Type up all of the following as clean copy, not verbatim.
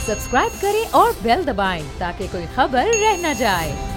Subscribe करें और bell दबाएं ताकि कोई खबर रह न जाए।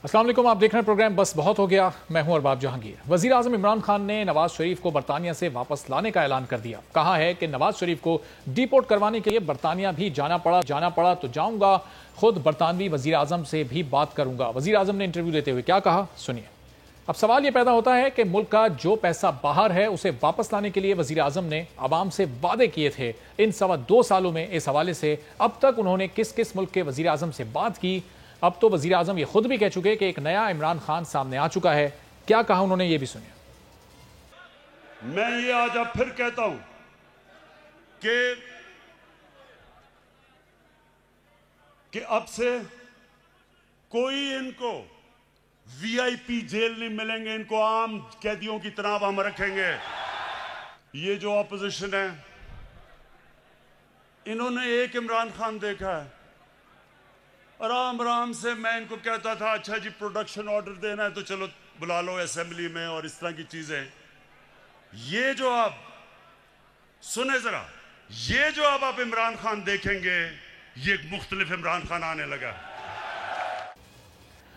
अस्सलाम वालेकुम, आप देख रहे हैं प्रोग्राम बस बहुत हो गया। मैं हूं अरबाब जहांगीर। वजीर आजम इमरान खान ने नवाज शरीफ को बरतानिया से वापस लाने का ऐलान कर दिया। कहा है कि नवाज शरीफ को डिपोर्ट करवाने के लिए बरतानिया भी जाना पड़ा तो जाऊंगा, खुद बरतानवी वजीर आजम से भी बात करूंगा। वजीर आजम ने इंटरव्यू देते हुए क्या कहा, सुनिए। अब सवाल यह पैदा होता है कि मुल्क का जो पैसा बाहर है उसे वापस लाने के लिए वजीर आजम ने आवाम से वादे किए थे। इन 2.25 सालों में इस हवाले से अब तक उन्होंने किस किस मुल्क के वजीर आजम से बात की। अब तो वजीर आजम ये खुद भी कह चुके कि एक नया इमरान खान सामने आ चुका है। क्या कहा उन्होंने, ये भी सुनिए। मैं ये आज अब फिर कहता हूं कि अब से कोई इनको वीआईपी जेल नहीं मिलेंगे, इनको आम कैदियों की तरह हम रखेंगे। ये जो ऑपोजिशन है, इन्होंने एक इमरान खान देखा है। आराम आराम से मैं इनको कहता था, अच्छा जी प्रोडक्शन ऑर्डर देना है तो चलो बुला लो असेंबली में, और इस तरह की चीजें। ये जो आप सुने जरा, ये जो अब आप इमरान खान देखेंगे, ये एक मुख्तलिफ इमरान खान आने लगा।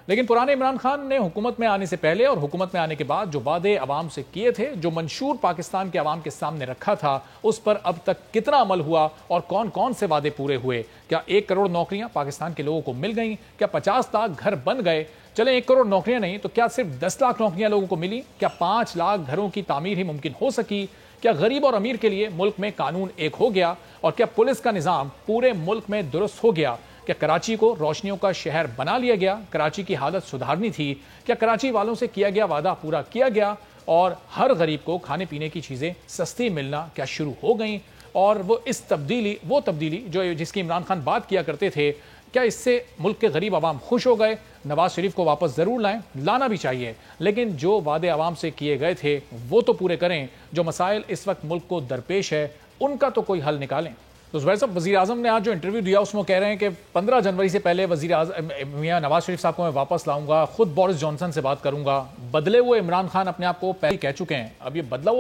लेकिन पुराने इमरान खान ने हुकूमत में आने से पहले और हुकूमत में आने के बाद जो वादे अवाम से किए थे, जो मंशूर पाकिस्तान के अवाम के सामने रखा था, उस पर अब तक कितना अमल हुआ और कौन कौन से वादे पूरे हुए? क्या 1 करोड़ नौकरियां पाकिस्तान के लोगों को मिल गईं? क्या 50 लाख घर बन गए? चले 1 करोड़ नौकरियां नहीं तो क्या सिर्फ 10 लाख नौकरियां लोगों को मिली? क्या 5 लाख घरों की तामीर ही मुमकिन हो सकी? क्या गरीब और अमीर के लिए मुल्क में कानून एक हो गया? और क्या पुलिस का निजाम पूरे मुल्क में दुरुस्त हो गया? क्या कराची को रोशनियों का शहर बना लिया गया? कराची की हालत सुधारनी थी। क्या कराची वालों से किया गया वादा पूरा किया गया? और हर गरीब को खाने पीने की चीजें सस्ती मिलना क्या शुरू हो गई? और वो तब्दीली जो जिसकी इमरान खान बात किया करते थे, क्या इससे मुल्क के गरीब आवाम खुश हो गए? नवाज शरीफ को वापस जरूर लाएं, लाना भी चाहिए, लेकिन जो वादे आवाम से किए गए थे वो तो पूरे करें। जो मसाइल इस वक्त मुल्क को दरपेश है उनका तो कोई हल निकालें। तो ज़ुबैर साहब, वज़ीर आज़म ने आज जो इंटरव्यू दिया उसमें कह रहे हैं कि 15 जनवरी से पहले मियां नवाज शरीफ साहब को मैं वापस लाऊंगा, खुद बोरिस जॉनसन से बात करूंगा। बदले हुए इमरान खान अपने आप को पहले कह चुके हैं। अब ये बदला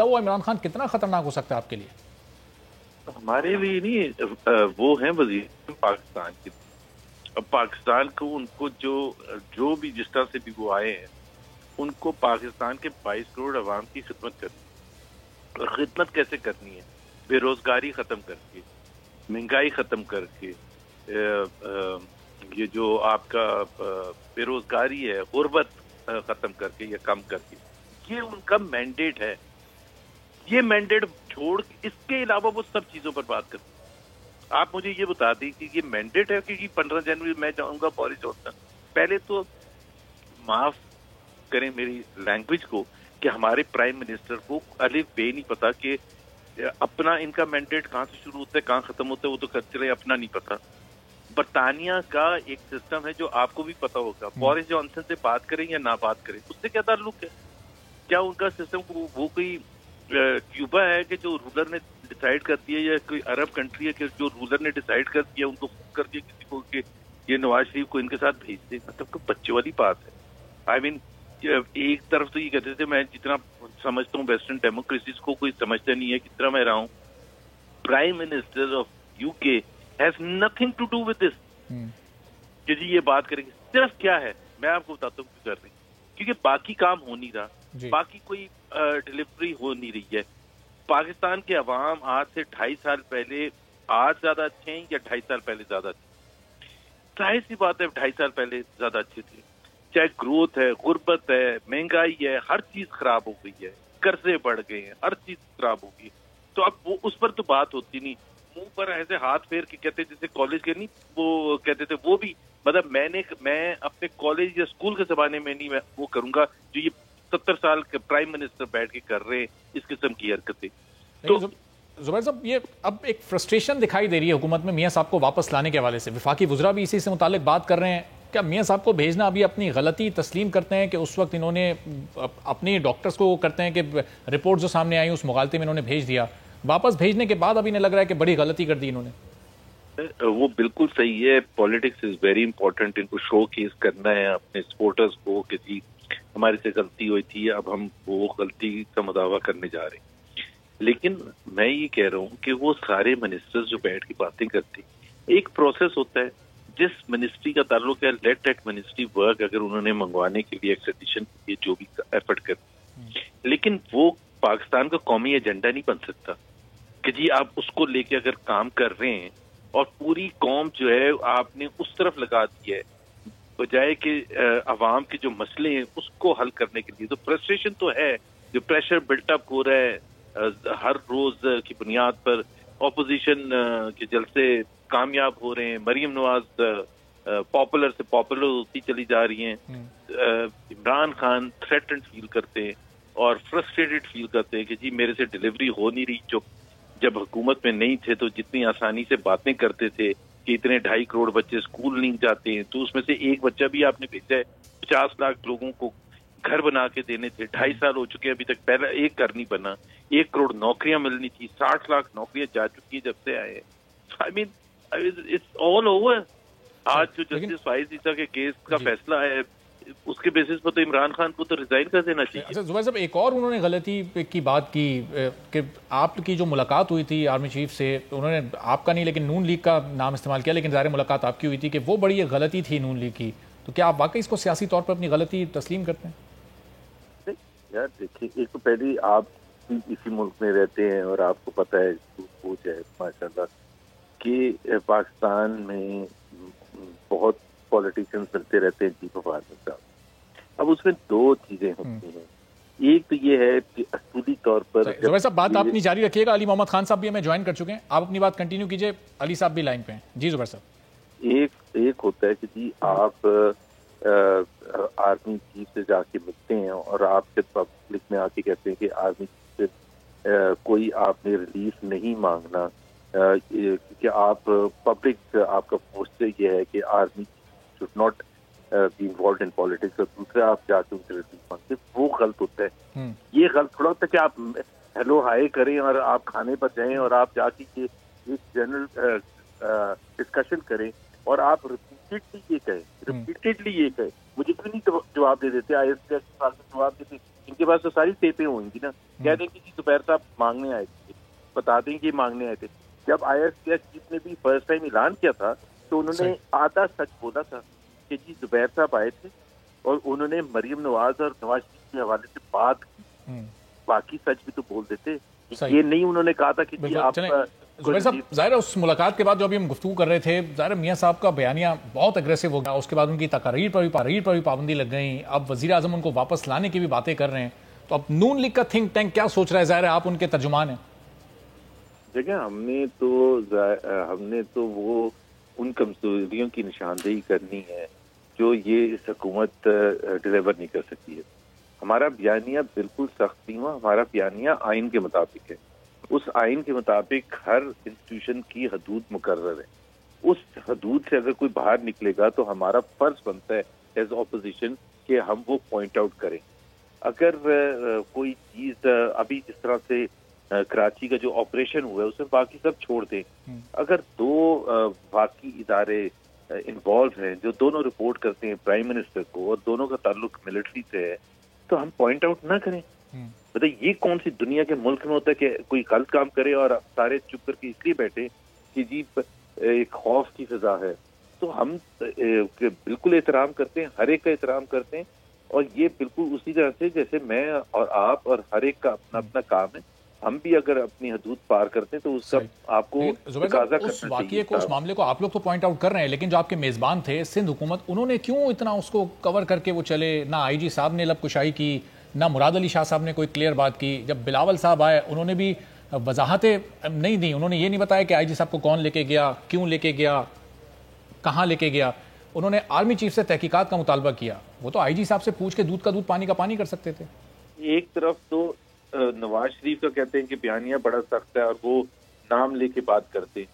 हुआ इमरान खान कितना खतरनाक हो सकता है आपके लिए? हमारे लिए नहीं, वो हैं वज़ीर पाकिस्तान के। अब पाकिस्तान को उनको जो भी जिस तरह से भी वो आए हैं, उनको पाकिस्तान के 22 करोड़ अवाम की खिदमत करनी है। और खिदमत कैसे करनी है? बेरोजगारी खत्म करके, महंगाई खत्म करके, ये जो आपका बेरोजगारी है, गुर्बत खत्म करके या कम करके, ये उनका मैंडेट है। ये मैंडेट छोड़ इसके अलावा वो सब चीजों पर बात करते हैं। आप मुझे ये बता दें कि ये मैंडेट है कि 15 जनवरी मैं जाऊंगा बोरिस जॉनसन। पहले तो माफ करें मेरी लैंग्वेज को कि हमारे प्राइम मिनिस्टर को अलिफ बे नहीं पता कि अपना इनका मैंडेट कहाँ से शुरू होता है कहाँ खत्म होता है, वो तो कर चले, अपना नहीं पता। बरतानिया का एक सिस्टम है जो आपको भी पता होगा। बोरिस जॉनसन से बात करें या ना बात करें, उससे क्या ताल्लुक है? क्या उनका सिस्टम वो कोई क्यूबा है कि जो रूलर ने डिसाइड कर दिया, या कोई अरब कंट्री है कि जो रूलर ने डिसाइड कर दिया, उनको फोन कर दिया किसी को कि ये नवाज शरीफ को इनके साथ भेज दे? मतलब बच्चे वाली बात है। आई मीन, एक तरफ तो ये कहते थे, मैं जितना समझता हूँ वेस्टर्न डेमोक्रेसीज को कोई समझता नहीं है, कितना मैं रहा हूँ। Prime minister of UK has nothing to do with this कि जी ये बात करेंगे। सिर्फ क्या है, मैं आपको बताता हूँ क्यों कर रही, क्योंकि बाकी काम हो नहीं रहा, बाकी कोई डिलीवरी हो नहीं रही है। पाकिस्तान के अवाम आज से 2.5 साल पहले आज ज्यादा अच्छे हैं या 2.5 साल पहले ज्यादा अच्छे? जाहिर सी बात है 2.5 साल पहले ज्यादा अच्छे थे। चाहे ग्रोथ है, गुर्बत है, महंगाई है, हर चीज खराब हो गई है, कर्जे बढ़ गए हैं, हर चीज खराब हो गई। तो अब वो उस पर तो बात होती नहीं, मुंह पर ऐसे हाथ फेर के कहते, जैसे कॉलेज के नहीं वो कहते थे, वो भी मतलब मैं अपने कॉलेज या स्कूल के जमाने में नहीं मैं वो करूंगा जो ये 70 साल के प्राइम मिनिस्टर बैठ के कर रहे हैं इस किस्म की हरकतें। तो ज़ुबैर साहब, ये अब एक फ्रस्ट्रेशन दिखाई दे रही है हुकूमत में मियां साहब को वापस लाने के हवाले से। वफाकी वज़रा भी इसी से मुतालिक बात कर रहे हैं। क्या मियां साहब को भेजना अभी अपनी गलती तस्लीम करते हैं कि उस वक्त इन्होंने अपनी डॉक्टर्स को करते हैं कि रिपोर्ट जो सामने आई उस मुगालते में इन्होंने भेज दिया, वापस भेजने के बाद अभी इन्हें लग रहा है कि बड़ी गलती कर दी इन्होंने? वो बिल्कुल सही है। Politics is very important. इनको शो केस करना है अपने सपोर्टर्स को कि जी हमारे से गलती हुई थी, अब हम वो गलती का मुदावा करने जा रहे हैं। लेकिन मैं ये कह रहा हूँ कि वो सारे मिनिस्टर्स जो बैठ के बातें करते, एक प्रोसेस होता है। जिस मिनिस्ट्री का ताल्लुक है, लेट दैट मिनिस्ट्री वर्क। अगर उन्होंने मंगवाने के लिए एक्सेडिशन के लिए जो भी एफर्ट कर, लेकिन वो पाकिस्तान का कौमी एजेंडा नहीं बन सकता कि जी आप उसको लेके अगर काम कर रहे हैं और पूरी कौम जो है आपने उस तरफ लगा दी है, बजाय कि अवाम के जो मसले हैं उसको हल करने के लिए। तो फ्रस्ट्रेशन तो है, जो प्रेशर बिल्टअप हो रहा है हर रोज की बुनियाद पर, ऑपोजिशन के जलसे कामयाब हो रहे हैं, मरीम नवाज पॉपुलर से पॉपुलर होती चली जा रही हैं, इमरान खान थ्रेटन्ड फील करते हैं और फ्रस्ट्रेटेड फील करते हैं कि जी मेरे से डिलीवरी हो नहीं रही। जो जब हुकूमत में नहीं थे तो जितनी आसानी से बातें करते थे कि इतने 2.5 करोड़ बच्चे स्कूल नहीं जाते हैं, तो उसमें से एक बच्चा भी आपने भेजा है। 50 लाख लोगों को घर बना के देने थे, 2.5 साल हो चुके हैं, अभी तक पहला एक घर नहीं बना। 1 करोड़ नौकरियां मिलनी थी, 60 लाख नौकरियां जा चुकी है जब से आए हैं। I mean it's all over. आज जो जस्टिस फाइज ईसा के केस का फैसला है उसके बेसिस पर तो इमरान खान को तो रिजाइन कर देना चाहिए। अच्छा जुबैर साहब, एक और उन्होंने गलती की बात की कि आपकी जो मुलाकात हुई थी आर्मी चीफ से, उन्होंने आपका नहीं लेकिन नून लीग का नाम इस्तेमाल किया, लेकिन ज़ाहिर मुलाकात आपकी हुई थी, कि वो बड़ी गलती थी नून लीग की। तो क्या आप वाकई इसको सियासी तौर पर अपनी गलती तस्लीम करते हैं? यार देखिए, एक तो पहले आप इसी मुल्क में रहते हैं और आपको पता है वो है माशाल्लाह कि पाकिस्तान में बहुत पॉलिटिशियंस मिलते रहते हैं चीफ ऑफ आर्मी साहब। अब उसमें 2 चीजें होती हैं। एक तो ये है कि असूली तौर पर जुबैर साहब बात अपनी जारी रखिएगा। अली मोहम्मद खान साहब भी हमें ज्वाइन कर चुके हैं, आप अपनी बात कंटिन्यू कीजिए। अली साहब भी लाइन पे हैं। जी जुबैर साहब। एक होता है कि जी आप आर्मी चीफ से जाके मिलते हैं और आपसे पब्लिक में आके कहते हैं कि आर्मी चीफ से कोई आपने रिलीफ नहीं मांगना, क्योंकि आप पब्लिक आपका पोस्ट ये है कि army should not be involve in politics, और दूसरा आप जाके उनसे रिलीफ मांगते, वो गलत होता है। ये गलत थोड़ा होता है कि आप हेलो हाय करें और आप खाने पर जाएं और आप जाके एक जनरल डिस्कशन करें और आप रिपीटेडली ये कहें। मुझे क्यों नहीं जवाब दे देते? ISPS जवाब देते, इनके पास तो सारी टेपें होंगी ना। कह दें कि जुबैर साहब मांगने आए थे, बता दें कि मांगने आए थे। जब ISPS चीफ ने भी फर्स्ट टाइम ऐलान किया था तो उन्होंने आधा सच बोला था कि जी जुबैर साहब आए थे और उन्होंने मरीम नवाज और नवाज शरीफ के हवाले से बात की। बाकी सच भी तो बोल देते। ये नहीं उन्होंने कहा था कि जी आप जुबैर साहब, ज़ाहिर है उस मुलाकात के बाद जो अभी हम गुफ्तगू कर रहे थे, ज़ाहिर मियां साहब का बयानिया बहुत अग्रेसिव हो गया। उसके बाद उनकी तकारीर पर भी पाबंदी लग गई। अब वज़ीर आज़म उनको वापस लाने की भी बातें कर रहे हैं। तो अब नून लीग का थिंक टैंक क्या सोच रहा है? ज़ाहिर है आप उनके तर्जुमान हैं। देखिए, हमने तो वो उन कमजोरियों की निशानदेही करनी है जो ये इस हुकूमत डिलीवर नहीं कर सकती है। हमारा बयानिया बिल्कुल सख्त नहीं हुआ, हमारा बयानिया आइन के मुताबिक है। उस आइन के मुताबिक हर इंस्टीट्यूशन की हदूद मुकर्रर है। उस हदूद से अगर कोई बाहर निकलेगा तो हमारा फर्ज बनता है एज ऑपोजिशन कि हम वो पॉइंट आउट करें। अगर कोई चीज अभी जिस तरह से कराची का जो ऑपरेशन हुआ है उसमें बाकी सब छोड़ दें, अगर 2 बाकी इदारे इन्वॉल्व हैं जो दोनों रिपोर्ट करते हैं प्राइम मिनिस्टर को और दोनों का ताल्लुक मिलिट्री से है, तो हम पॉइंट आउट ना करें? बताइए, ये कौन सी दुनिया के मुल्क में होता है कि कोई गलत काम करे और सारे चुप करके इसलिए बैठे कि जी एक खौफ की फिजा है? तो हम बिल्कुल एहतराम करते हैं, हर एक का एहतराम करते हैं, और ये बिल्कुल उसी तरह से जैसे मैं और आप और हर एक का अपना अपना काम है। हम भी अगर अपनी हदूद पार करते हैं तो उसका आपको उस वाकये को, उस मामले को आप लोग तो पॉइंट आउट कर रहे हैं, लेकिन जो आपके मेजबान थे सिंध हुकूमत, उन्होंने क्यों इतना उसको कवर करके वो चले? ना IG साहब ने लबकुशाई की, ना मुराद अली शाह साहब ने कोई क्लियर बात की। जब बिलावल साहब आए उन्होंने भी वजाहतें नहीं दी। उन्होंने ये नहीं बताया कि IG साहब को कौन लेके गया, क्यों लेके गया, कहाँ लेके गया। उन्होंने आर्मी चीफ से तहकीकात का मुतालबा किया। वो तो IG साहब से पूछ के दूध का दूध पानी का पानी कर सकते थे। एक तरफ तो नवाज शरीफ का कहते हैं कि बयानिया बड़ा सख्त है और वो नाम लेके बात करते,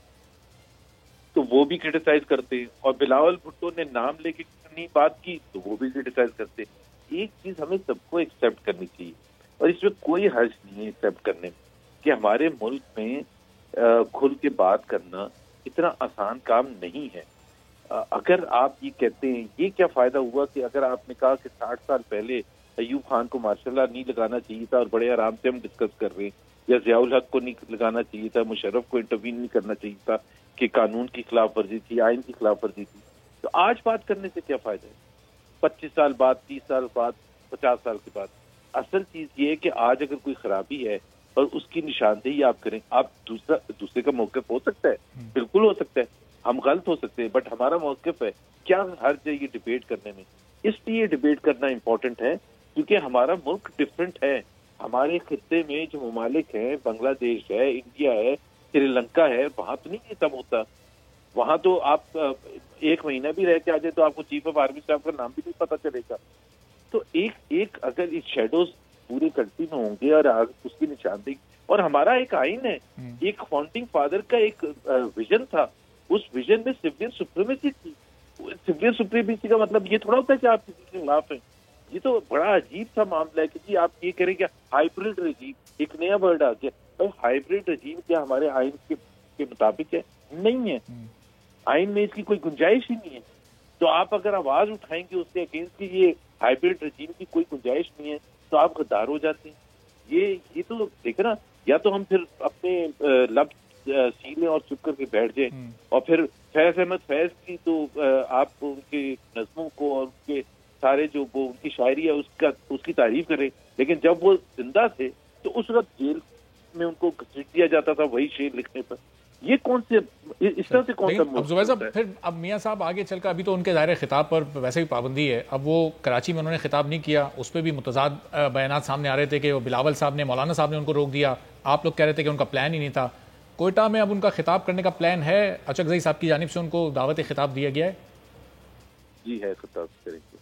तो वो भी क्रिटिसाइज करते हैं, और बिलावल भुट्टो ने नाम लेके अपनी बात की तो वो भी क्रिटिसाइज करते। एक चीज हमें सबको एक्सेप्ट करनी चाहिए, और इसमें कोई हर्ज नहीं है एक्सेप्ट करने में, कि हमारे मुल्क में खुल के बात करना इतना आसान काम नहीं है। अगर आप ये कहते हैं, ये क्या फायदा हुआ कि अगर आपने कहा कि 60 साल पहले अयूब खान को मार्शल लॉ नहीं लगाना चाहिए था और बड़े आराम से हम डिस्कस कर रहे हैं, या जियाउल हक को नहीं लगाना चाहिए था, मुशर्रफ को इंटरवीन नहीं करना चाहिए था कि कानून की खिलाफ वर्जी थी, आइन की खिलाफ वर्जी थी, तो आज बात करने से क्या फायदा है? 25 साल बाद, 30 साल बाद, 50 साल के बाद। असल चीज ये है कि आज अगर कोई खराबी है और उसकी निशानदेही आप करें, आप दूसरे का मौक़िफ़ हो सकता है, बिल्कुल हो सकता है, हम गलत हो सकते हैं, बट हमारा मौक़िफ़ है, क्या हर्ज है ये डिबेट करने में? इसलिए डिबेट करना इंपॉर्टेंट है क्योंकि हमारा मुल्क डिफरेंट है। हमारे खित्ते में जो ममालिक हैं, बांग्लादेश है, इंडिया है, श्रीलंका है, वहां तो नहीं ये सब होता। वहां तो आप 1 महीना भी रह के आ जाए तो आपको चीफ ऑफ आर्मी स्टाफ का नाम भी नहीं पता चलेगा। तो एक अगर इस शेडोज पूरे कंट्री में होंगे और उसकी निशानदेही, और हमारा एक आइन है, एक फाउंडिंग फादर का एक विजन था, उस विजन में सिविलियन सुप्रीमेसी थी। सिविलियन सुप्रीमेसी का मतलब ये थोड़ा होता है कि आप किसी के खिलाफ हैं। ये तो बड़ा अजीब सा मामला है कि जी आप ये करें क्या, हाइब्रिड रजीम, एक नया वर्ड आ गया। तो हाइब्रिड रजीम क्या हमारे आइन के मुताबिक है? नहीं है, आइन में इसकी कोई गुंजाइश ही नहीं है। तो आप अगर आवाज उठाएंगे उसके अगेंस्ट की ये हाइब्रिड रजीम की कोई गुंजाइश नहीं है, तो आप गद्दार हो जाते हैं। ये तो देखे ना, या तो हम फिर अपने लब सीने और चुप करके बैठ जाए, और फिर फैज अहमद फैज की तो आप उनके नज़्मों को और उनके सारे जो वो उनकी शायरी है उसकी तारीफ करें, लेकिन जब वो जिंदा थे तो उस वक्त जेल में उनको घसीट दिया जाता था वही शेर लिखने पर। ये कौन से इस तरह से कौन सा? अब जुबैर साहब, फिर अब मियां साहब आगे चलकर, अभी तो उनके ज़ाहिर खिताब पर वैसे भी पाबंदी है, अब वो कराची में उन्होंने खिताब नहीं किया, उस पर भी मुतजाद बयानात सामने आ रहे थे कि वो बिलावल साहब ने, मौलाना साहब ने उनको रोक दिया। आप लोग कह रहे थे कि उनका प्लान ही नहीं था। कोयटा में अब उनका खिताब करने का प्लान है, अचकज़ई साहब की जानिब से उनको दावत खिताब दिया गया है? जी है, खिताब करेंगे,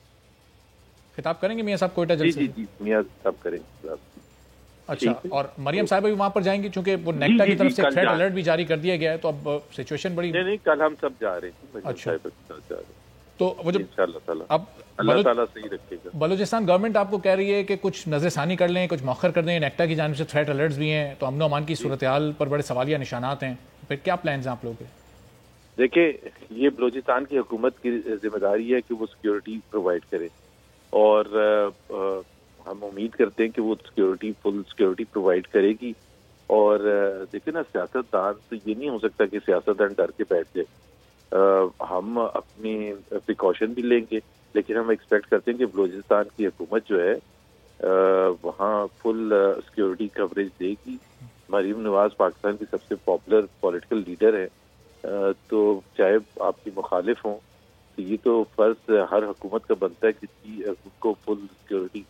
खिताब करेंगे मियां साहब कोयटा जल्द से? जी मियां साहब करेंगे। अच्छा, और मरियम साहब भी वहां पर जाएंगी क्योंकि वो नेक्टा की तरफ से थ्रेट अलर्ट भी जारी कर दिया गया है, तो अब सिचुएशन बड़ी नहीं, कल हम सब जा रहे हैं। अच्छा, तो वो जो अब अल्लाह ताला सही रखेगा। बलूचिस्तान गवर्नमेंट आपको कह रही है कि कुछ नजरसानी कर लें, कुछ मौखर कर दें, नेक्टा की जानिब से थ्रेट अलर्ट्स भी हैं, तो अमन अमान की सूरत हाल पर बड़े सवालिया निशानात हैं। फिर क्या प्लान हैं आप लोगों के? देखिए, ये बलूचिस्तान की हुकूमत की जिम्मेदारी है कि वो सिक्योरिटी प्रोवाइड करे, और हम उम्मीद करते हैं कि वो फुल सिक्योरिटी प्रोवाइड करेगी। और देखिए ना, सियासतदान तो ये नहीं हो सकता कि सियासतदान डर के बैठ जाए। हम अपनी प्रिकॉशन भी लेंगे, लेकिन हम एक्सपेक्ट करते हैं कि बलूचिस्तान की हुकूमत जो है वहाँ फुल सिक्योरिटी कवरेज देगी। मरीम नवाज पाकिस्तान की सबसे पॉपुलर पॉलिटिकल लीडर है, तो चाहे आपकी मुखालिफ हों, तो ये तो फर्ज हर हुकूमत का बनता है कि उनको फुल सिक्योरिटी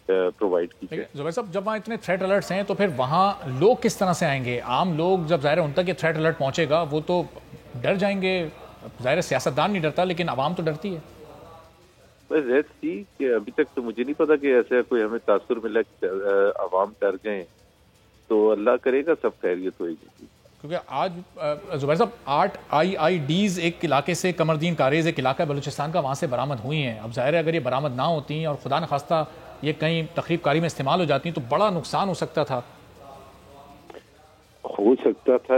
प्रोवाइड की जाए। जुबैर साहब, जब वहाँ इतने थ्रेट अलर्ट्स हैं तो फिर वहाँ लोग किस तरह से आएंगे? आम लोग जब ज़ाहिर उन तक ये थ्रेट अलर्ट पहुँचेगा वो तो डर जाएंगे। ज़ाहिर सियासतदान नहीं डरता, लेकिन आवाम तो डरती है। बस थी कि अभी तक तो मुझे नहीं पता कि ऐसा कोई हमें तासुर मिला कि आवाम डर गए, तो अल्लाह करेगा सब खैरियत होगी। क्योंकि आज जुबैर साहब 8 IIDs एक इलाके से, कमरदीन कारेज एक इलाका है बलूचिस्तान का, वहाँ से बरामद हुई हैं। अब ज़ाहिर है अगर ये बरामद ना होती और खुदा न खास्ता ये कहीं तकरीब कारी में इस्तेमाल हो जाती तो बड़ा नुकसान हो सकता था।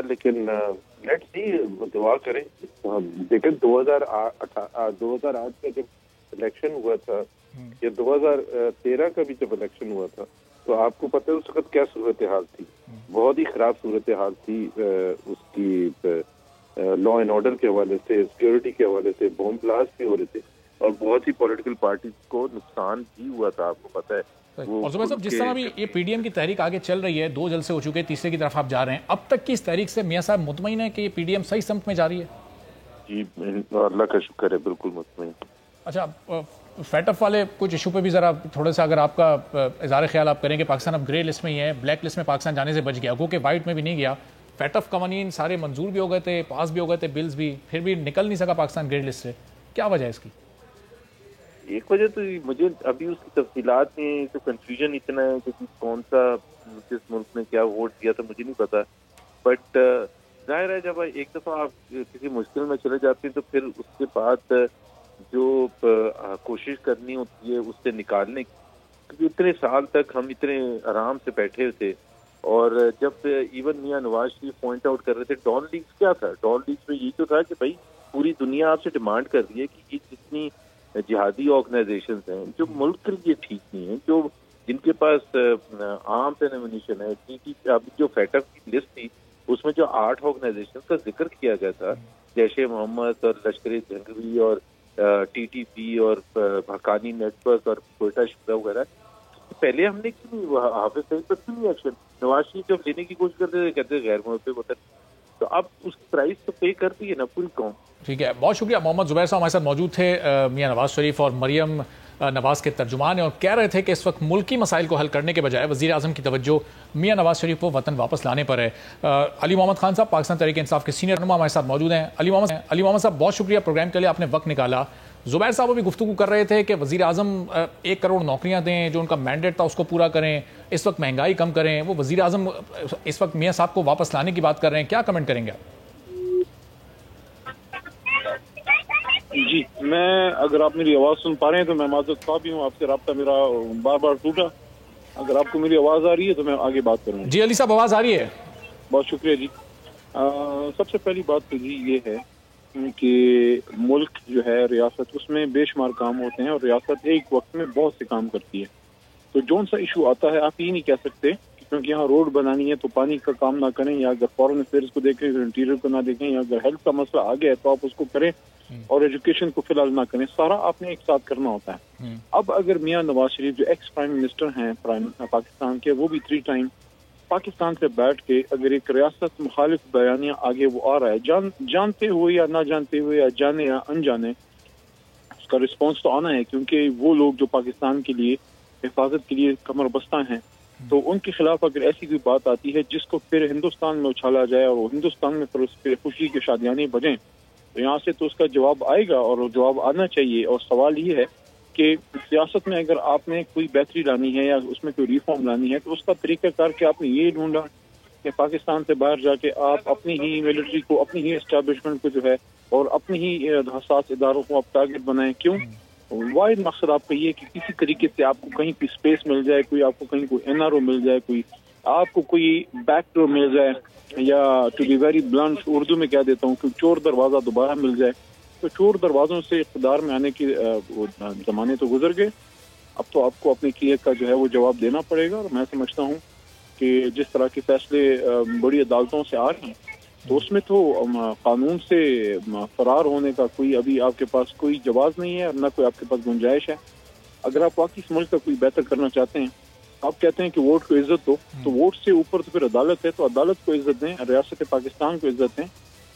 लेकिन लेट्स सी, दुआ करें। देखें 2008 का जब इलेक्शन हुआ था, या 2013 का भी जब इलेक्शन हुआ था, तो आपको पता है उस वक्त क्या सूरत हाल थी? बहुत ही खराब सूरत हाल थी उसकी। लॉ एंड ऑर्डर के हवाले से, सिक्योरिटी के हवाले से बॉम्ब ब्लास्ट भी हो रहे थे, और बहुत ही पॉलिटिकल पार्टी को नुकसान भी हुआ था, आपको पता है। और जुबैर साहब, जिस तरह भी ये PDM की तहरीक आगे चल रही है, 2 जलसे हो चुके, तीसरे की तरफ आप जा रहे हैं, अब तक की इस तहरीक से मियां साहब मुतमईन है कि ये PDM सही समत में जा रही है? जी, अल्लाह का शुक्र है, बिल्कुल मुतमईन। अच्छा, फैटफ वाले कुछ इशू पे भी जरा थोड़ा सा अगर आपका इज़हार ख्याल आप करें कि पाकिस्तान अब ग्रे लिस्ट में ही है, ब्लैक लिस्ट में पाकिस्तान जाने से बच गया, गो के वाइट में भी नहीं गया। फैटफ कवानीन सारे मंजूर भी हो गए थे, पास भी हो गए थे बिल्स भी, फिर भी निकल नहीं सका पाकिस्तान ग्रे लिस्ट से। क्या वजह है इसकी? एक वजह तो मुझे अभी उसकी तफसीलात में तो कंफ्यूजन इतना है कि कौन सा किस मुल्क ने क्या वोट दिया था मुझे नहीं पता, बट जाहिर है जब एक दफा आप किसी मुश्किल में चले जाते हैं तो फिर उसके बाद जो कोशिश करनी होती है उससे निकालने की, क्योंकि इतने साल तक हम इतने आराम से बैठे थे। और जब इवन मियां नवाज शरीफ पॉइंट आउट कर रहे थे डॉन लीग्स क्या था, डॉन लीग्स में यही तो था कि भाई पूरी दुनिया आपसे डिमांड कर रही है कि ये जितनी जिहादी ऑर्गेनाइजेशंस हैं जो मुल्क के लिए ठीक नहीं है, जो जिनके पास आर्म्स एंड एम्यूनिशन है, अभी जो फैटफ की लिस्ट थी उसमें जो 8 ऑर्गेनाइजेशन का जिक्र किया गया था, जैशे मोहम्मद और लश्कर जंगवी और टीटीपी और हक्कानी नेटवर्क और कोयटा शुरा वगैरह, पहले हमने क्यों हाफिज सईद पर क्यों नहीं एक्शन? नवाज शरीफ जब लेने की कोशिश करते थे कहते गैर मुल्क वतन, तो अब उसकी प्राइस तो पे करती है ना पूरी कौम। ठीक है, बहुत शुक्रिया। मोहम्मद जुबैर साहब हमारे साथ मौजूद थे, मियां नवाज शरीफ और मरियम नवाज के तर्जुमान है, और कह रहे थे कि इस वक्त मुल्की मसाइल को हल करने के बजाय वज़ीर आज़म की तवज्जो मियां नवाज शरीफ को वतन वापस लाने पर है। अली मोहम्मद खान साहब पाकिस्तान तहरीक इंसाफ के सीनियर रहनुमा हमारे साथ मौजूद हैं। अली मोहम्मद साहब बहुत शुक्रिया, प्रोग्राम के लिए आपने वक्त निकाला। जुबैर साहब अभी गुफ्तगू कर रहे थे कि वज़ीर आज़म 1 करोड़ नौकरियां दें, जो उनका मैंडेट था उसको पूरा करें, इस वक्त महंगाई कम करें। वो वज़ीर आज़म इस वक्त मियां साहब को वापस लाने की बात कर रहे हैं, क्या कमेंट करेंगे आप? जी, मैं अगर आप मेरी आवाज़ सुन पा रहे हैं तो मैं माज़रत ख्वाह भी हूँ, आपसे रब्ता मेरा बार बार टूटा। अगर आपको मेरी आवाज़ आ रही है तो मैं आगे बात करूँगा। जी अली साहब, आवाज़ आ रही है? बहुत शुक्रिया जी। सबसे पहली बात तो जी ये है कि मुल्क जो है, रियासत, उसमें बेशुमार काम होते हैं और रियासत एक वक्त में बहुत से काम करती है। तो जौन सा इशू आता है आप ये नहीं कह सकते क्योंकि यहाँ रोड बनानी है तो पानी का काम ना करें, या अगर फॉरेन अफेयर्स को देखें तो इंटीरियर को ना देखें, या अगर हेल्थ का मसला आ गया है तो आप उसको करें और एजुकेशन को फिलहाल ना करें। सारा आपने एक साथ करना होता है। अब अगर मियां नवाज शरीफ जो एक्स प्राइम मिनिस्टर हैं पाकिस्तान के, वो भी 3 टाइम पाकिस्तान से बैठ के अगर एक रियासत मुखालिफ बयानिया आगे वो आ रहा है, जानते हुए या ना जानते हुए, या जाने या अनजाने, उसका रिस्पॉन्स तो आना है, क्योंकि वो लोग जो पाकिस्तान के लिए हिफाजत के लिए कमर बस्ता हैं, तो उनके खिलाफ अगर ऐसी कोई बात आती है जिसको फिर हिंदुस्तान में उछाला जाए और हिंदुस्तान में फिर उस पर खुशी के शादियाने बजें, तो यहाँ से तो उसका जवाब आएगा और जवाब आना चाहिए। और सवाल ये है कि सियासत में अगर आपने कोई बेहतरी लानी है या उसमें कोई रिफॉर्म लानी है तो उसका तरीकाकार कि आपने ये ढूंढा कि पाकिस्तान से बाहर जाके आप अपनी ही मिलिट्री को, अपनी ही एस्टेब्लिशमेंट को जो है, और अपनी ही हसास इदारों को आप टारगेट बनाएं। क्यों? वाहिद मकसद आपका ये कि किसी तरीके से आपको कहीं कोई स्पेस मिल जाए, कोई आपको कहीं कोई एनआरओ मिल जाए, कोई आपको कोई बैकडोर मिल जाए, या to be very blunt Urdu में कह देता हूँ कि चोर दरवाजा दोबारा मिल जाए। तो चोर दरवाजों से इक़्तिदार में आने के जमाने तो गुजर गए, अब तो आपको अपने किए का जो है वो जवाब देना पड़ेगा। और मैं समझता हूँ कि जिस तरह के फैसले बड़ी अदालतों से आ रहे हैं, तो उसमें तो कानून से फरार होने का कोई अभी आपके पास कोई जवाब नहीं है और न कोई आपके पास गुंजाइश है। अगर आप वाकई इस मुल्क का कोई बेहतर करना चाहते हैं, आप कहते हैं कि वोट को इज्जत दो, तो वोट से ऊपर तो फिर अदालत है, तो अदालत को इज्जत दें, रियासत पाकिस्तान को इज्जत दें,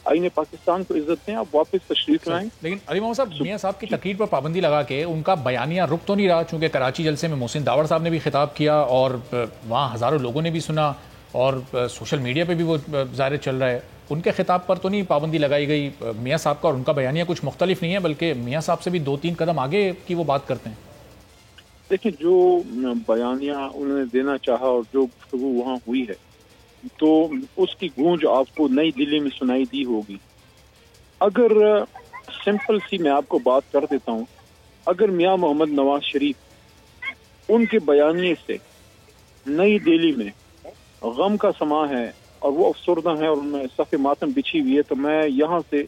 आईने पाकिस्तान को इज्जत दें, आप वापस तशरीफ लाएं। लेकिन अली मोहम्मद साहब, मियां साहब की तकरीर पर पाबंदी लगा के उनका बयानिया रुक तो नहीं रहा, चूंकि कराची जलसे में मोहसिन दावड़ साहब ने भी खिताब किया और वहाँ हज़ारों लोगों ने भी सुना और सोशल मीडिया पे भी वो ज़ाहिर चल रहा है। उनके खिताब पर तो नहीं पाबंदी लगाई गई। मियां साहब का और उनका बयानिया कुछ मुख्तलिफ नहीं है, बल्कि मियां साहब से भी 2-3 कदम आगे की वो बात करते हैं। देखिए, जो बयानिया उन्होंने देना चाहा और जो गुफ्तगू वहाँ हुई है, तो उसकी गूंज आपको नई दिल्ली में सुनाई दी होगी। अगर सिंपल सी मैं आपको बात कर देता हूँ, अगर मियां मोहम्मद नवाज शरीफ उनके बयानिए से नई दिल्ली में गम का समा है और वो अफसरदा है और उनमें सफ़े मातम बिछी हुई है, तो मैं यहाँ से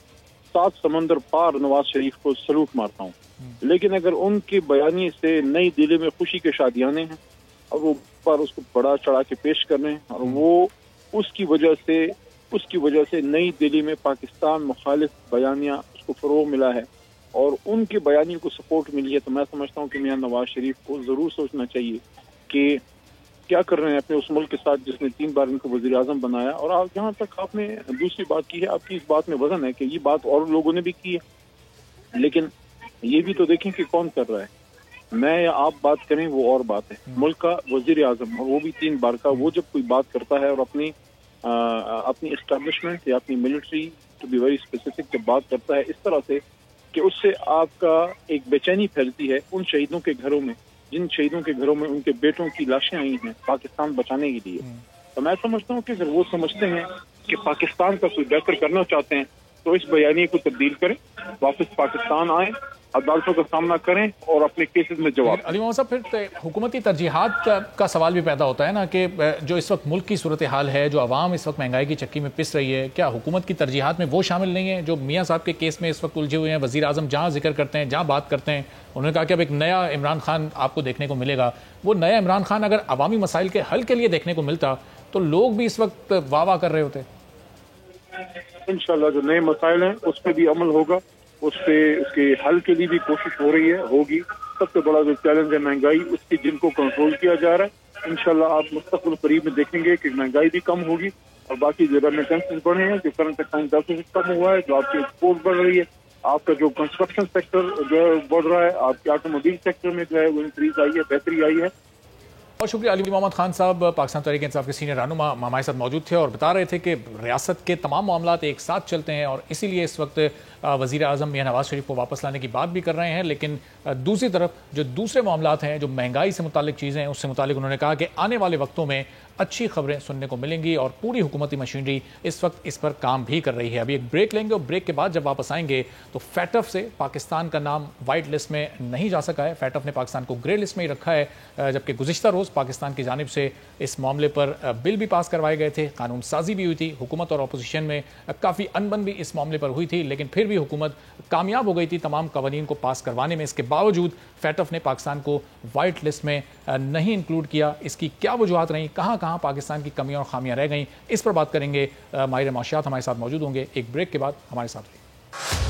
7 समंदर पार नवाज शरीफ को सलूट मारता हूँ। लेकिन अगर उनके बयानी से नई दिल्ली में खुशी के शादियाने हैं और वो पर उसको बड़ा चढ़ा के पेश कर रहे हैं, और वो उसकी वजह से नई दिल्ली में पाकिस्तान मुखालिफ बयानिया उसको फरोग मिला है और उनके बयानियों को सपोर्ट मिली है, तो मैं समझता हूँ कि मियां नवाज शरीफ को जरूर सोचना चाहिए कि क्या कर रहे हैं अपने उस मुल्क के साथ जिसने 3 बार इनको वज़ीर आज़म बनाया। और आप जहाँ तक आपने दूसरी बात की है, आपकी इस बात में वजन है कि ये बात और लोगों ने भी की है, लेकिन ये भी तो देखें कि कौन कर रहा है। मैं या आप बात करें वो और बात है, मुल्क का वज़ीर आज़म, और वो भी 3 बार का, वो जब कोई बात करता है और अपनी एस्टेब्लिशमेंट या अपनी military, to be very specific, जब बात करता है इस तरह से कि उससे आपका एक बेचैनी फैलती है उन शहीदों के घरों में, जिन शहीदों के घरों में उनके बेटों की लाशें आई हैं पाकिस्तान बचाने के लिए। तो मैं समझता हूँ कि अगर वो समझते हैं कि पाकिस्तान का कोई बेहतर करना चाहते हैं, तो इस बयानी को तब्दील करें, वापस पाकिस्तान आए अदालतों का सामना करें और अपने केसेस में जवाब। अली मोहम्मद साहब, फिर हुकूमती तरजीहात का सवाल भी पैदा होता है ना कि जो इस वक्त मुल्क की सूरत हाल है, जो आवाम इस वक्त महंगाई की चक्की में पिस रही है, क्या हुकूमत की तरजीहात में वो शामिल नहीं है जो मियाँ साहब के केस में इस वक्त उलझे हुए हैं? वज़ीर आज़म जहाँ जिक्र करते हैं, जहाँ बात करते हैं, उन्होंने कहा कि अब एक नया इमरान खान आपको देखने को मिलेगा। वो नया इमरान खान अगर अवामी मसाइल के हल के लिए देखने को मिलता तो लोग भी इस वक्त वाह वाह कर रहे होते। इंशाल्लाह जो नए मसाइल हैं उस पर भी अमल होगा, उस पे उसके हल के लिए भी कोशिश हो रही है, होगी। सबसे बड़ा जो चैलेंज है महंगाई, उसकी जिनको कंट्रोल किया जा रहा है, इंशाल्लाह आप मुस्तकबिल करीब में देखेंगे कि महंगाई भी कम होगी और बाकी जो रेमिटेंसेस बढ़े हैं, जो करंट अकाउंट डेफिसिट कम हुआ है, जो आपकी एक्सपोर्ट बढ़ रही है, आपका जो कंस्ट्रक्शन सेक्टर जो है बढ़ रहा है, आपके ऑटोमोबाइल सेक्टर में जो है वो इंक्रीज आई है, बेहतरी आई है। बहुत शुक्रिया। अली मोहम्मद खान साहब पाकिस्तान तहरीक इंसाफ के सीनियर रहनुमा हमारे साथ मौजूद थे और बता रहे थे कि रियासत के तमाम मामलात एक साथ चलते हैं और इसीलिए इस वक्त वज़ीर आज़म मियां नवाज शरीफ को वापस लाने की बात भी कर रहे हैं। लेकिन दूसरी तरफ जो दूसरे मामलात हैं, जो महंगाई से मुतालिक चीज़ें हैं, उससे मुतालिक उन्होंने कहा कि आने वाले वक्तों में अच्छी खबरें सुनने को मिलेंगी और पूरी हुकूमती मशीनरी इस वक्त इस पर काम भी कर रही है। अभी एक ब्रेक लेंगे और ब्रेक के बाद जब वापस आएंगे तो फैटफ से पाकिस्तान का नाम वाइट लिस्ट में नहीं जा सका है। फैटफ ने पाकिस्तान को ग्रे लिस्ट में ही रखा है, जबकि गुज़िश्ता रोज़ पाकिस्तान की जानिब से इस मामले पर बिल भी पास करवाए गए थे, कानून साजी भी हुई थी, हुकूमत और अपोजिशन में काफ़ी अनबन भी इस मामले पर हुई थी, लेकिन फिर भी हुकूमत कामयाब हो गई थी तमाम कवानीन को पास करवाने में। इसके बावजूद फैटफ ने पाकिस्तान को वाइट लिस्ट में नहीं इंक्लूड किया। इसकी क्या वजूहत रहीं, कहाँ कहाँ पाकिस्तान की कमियां और खामियां रह गईं, इस पर बात करेंगे। माहिर माशियात हमारे साथ मौजूद होंगे। एक ब्रेक के बाद हमारे साथ रहिए।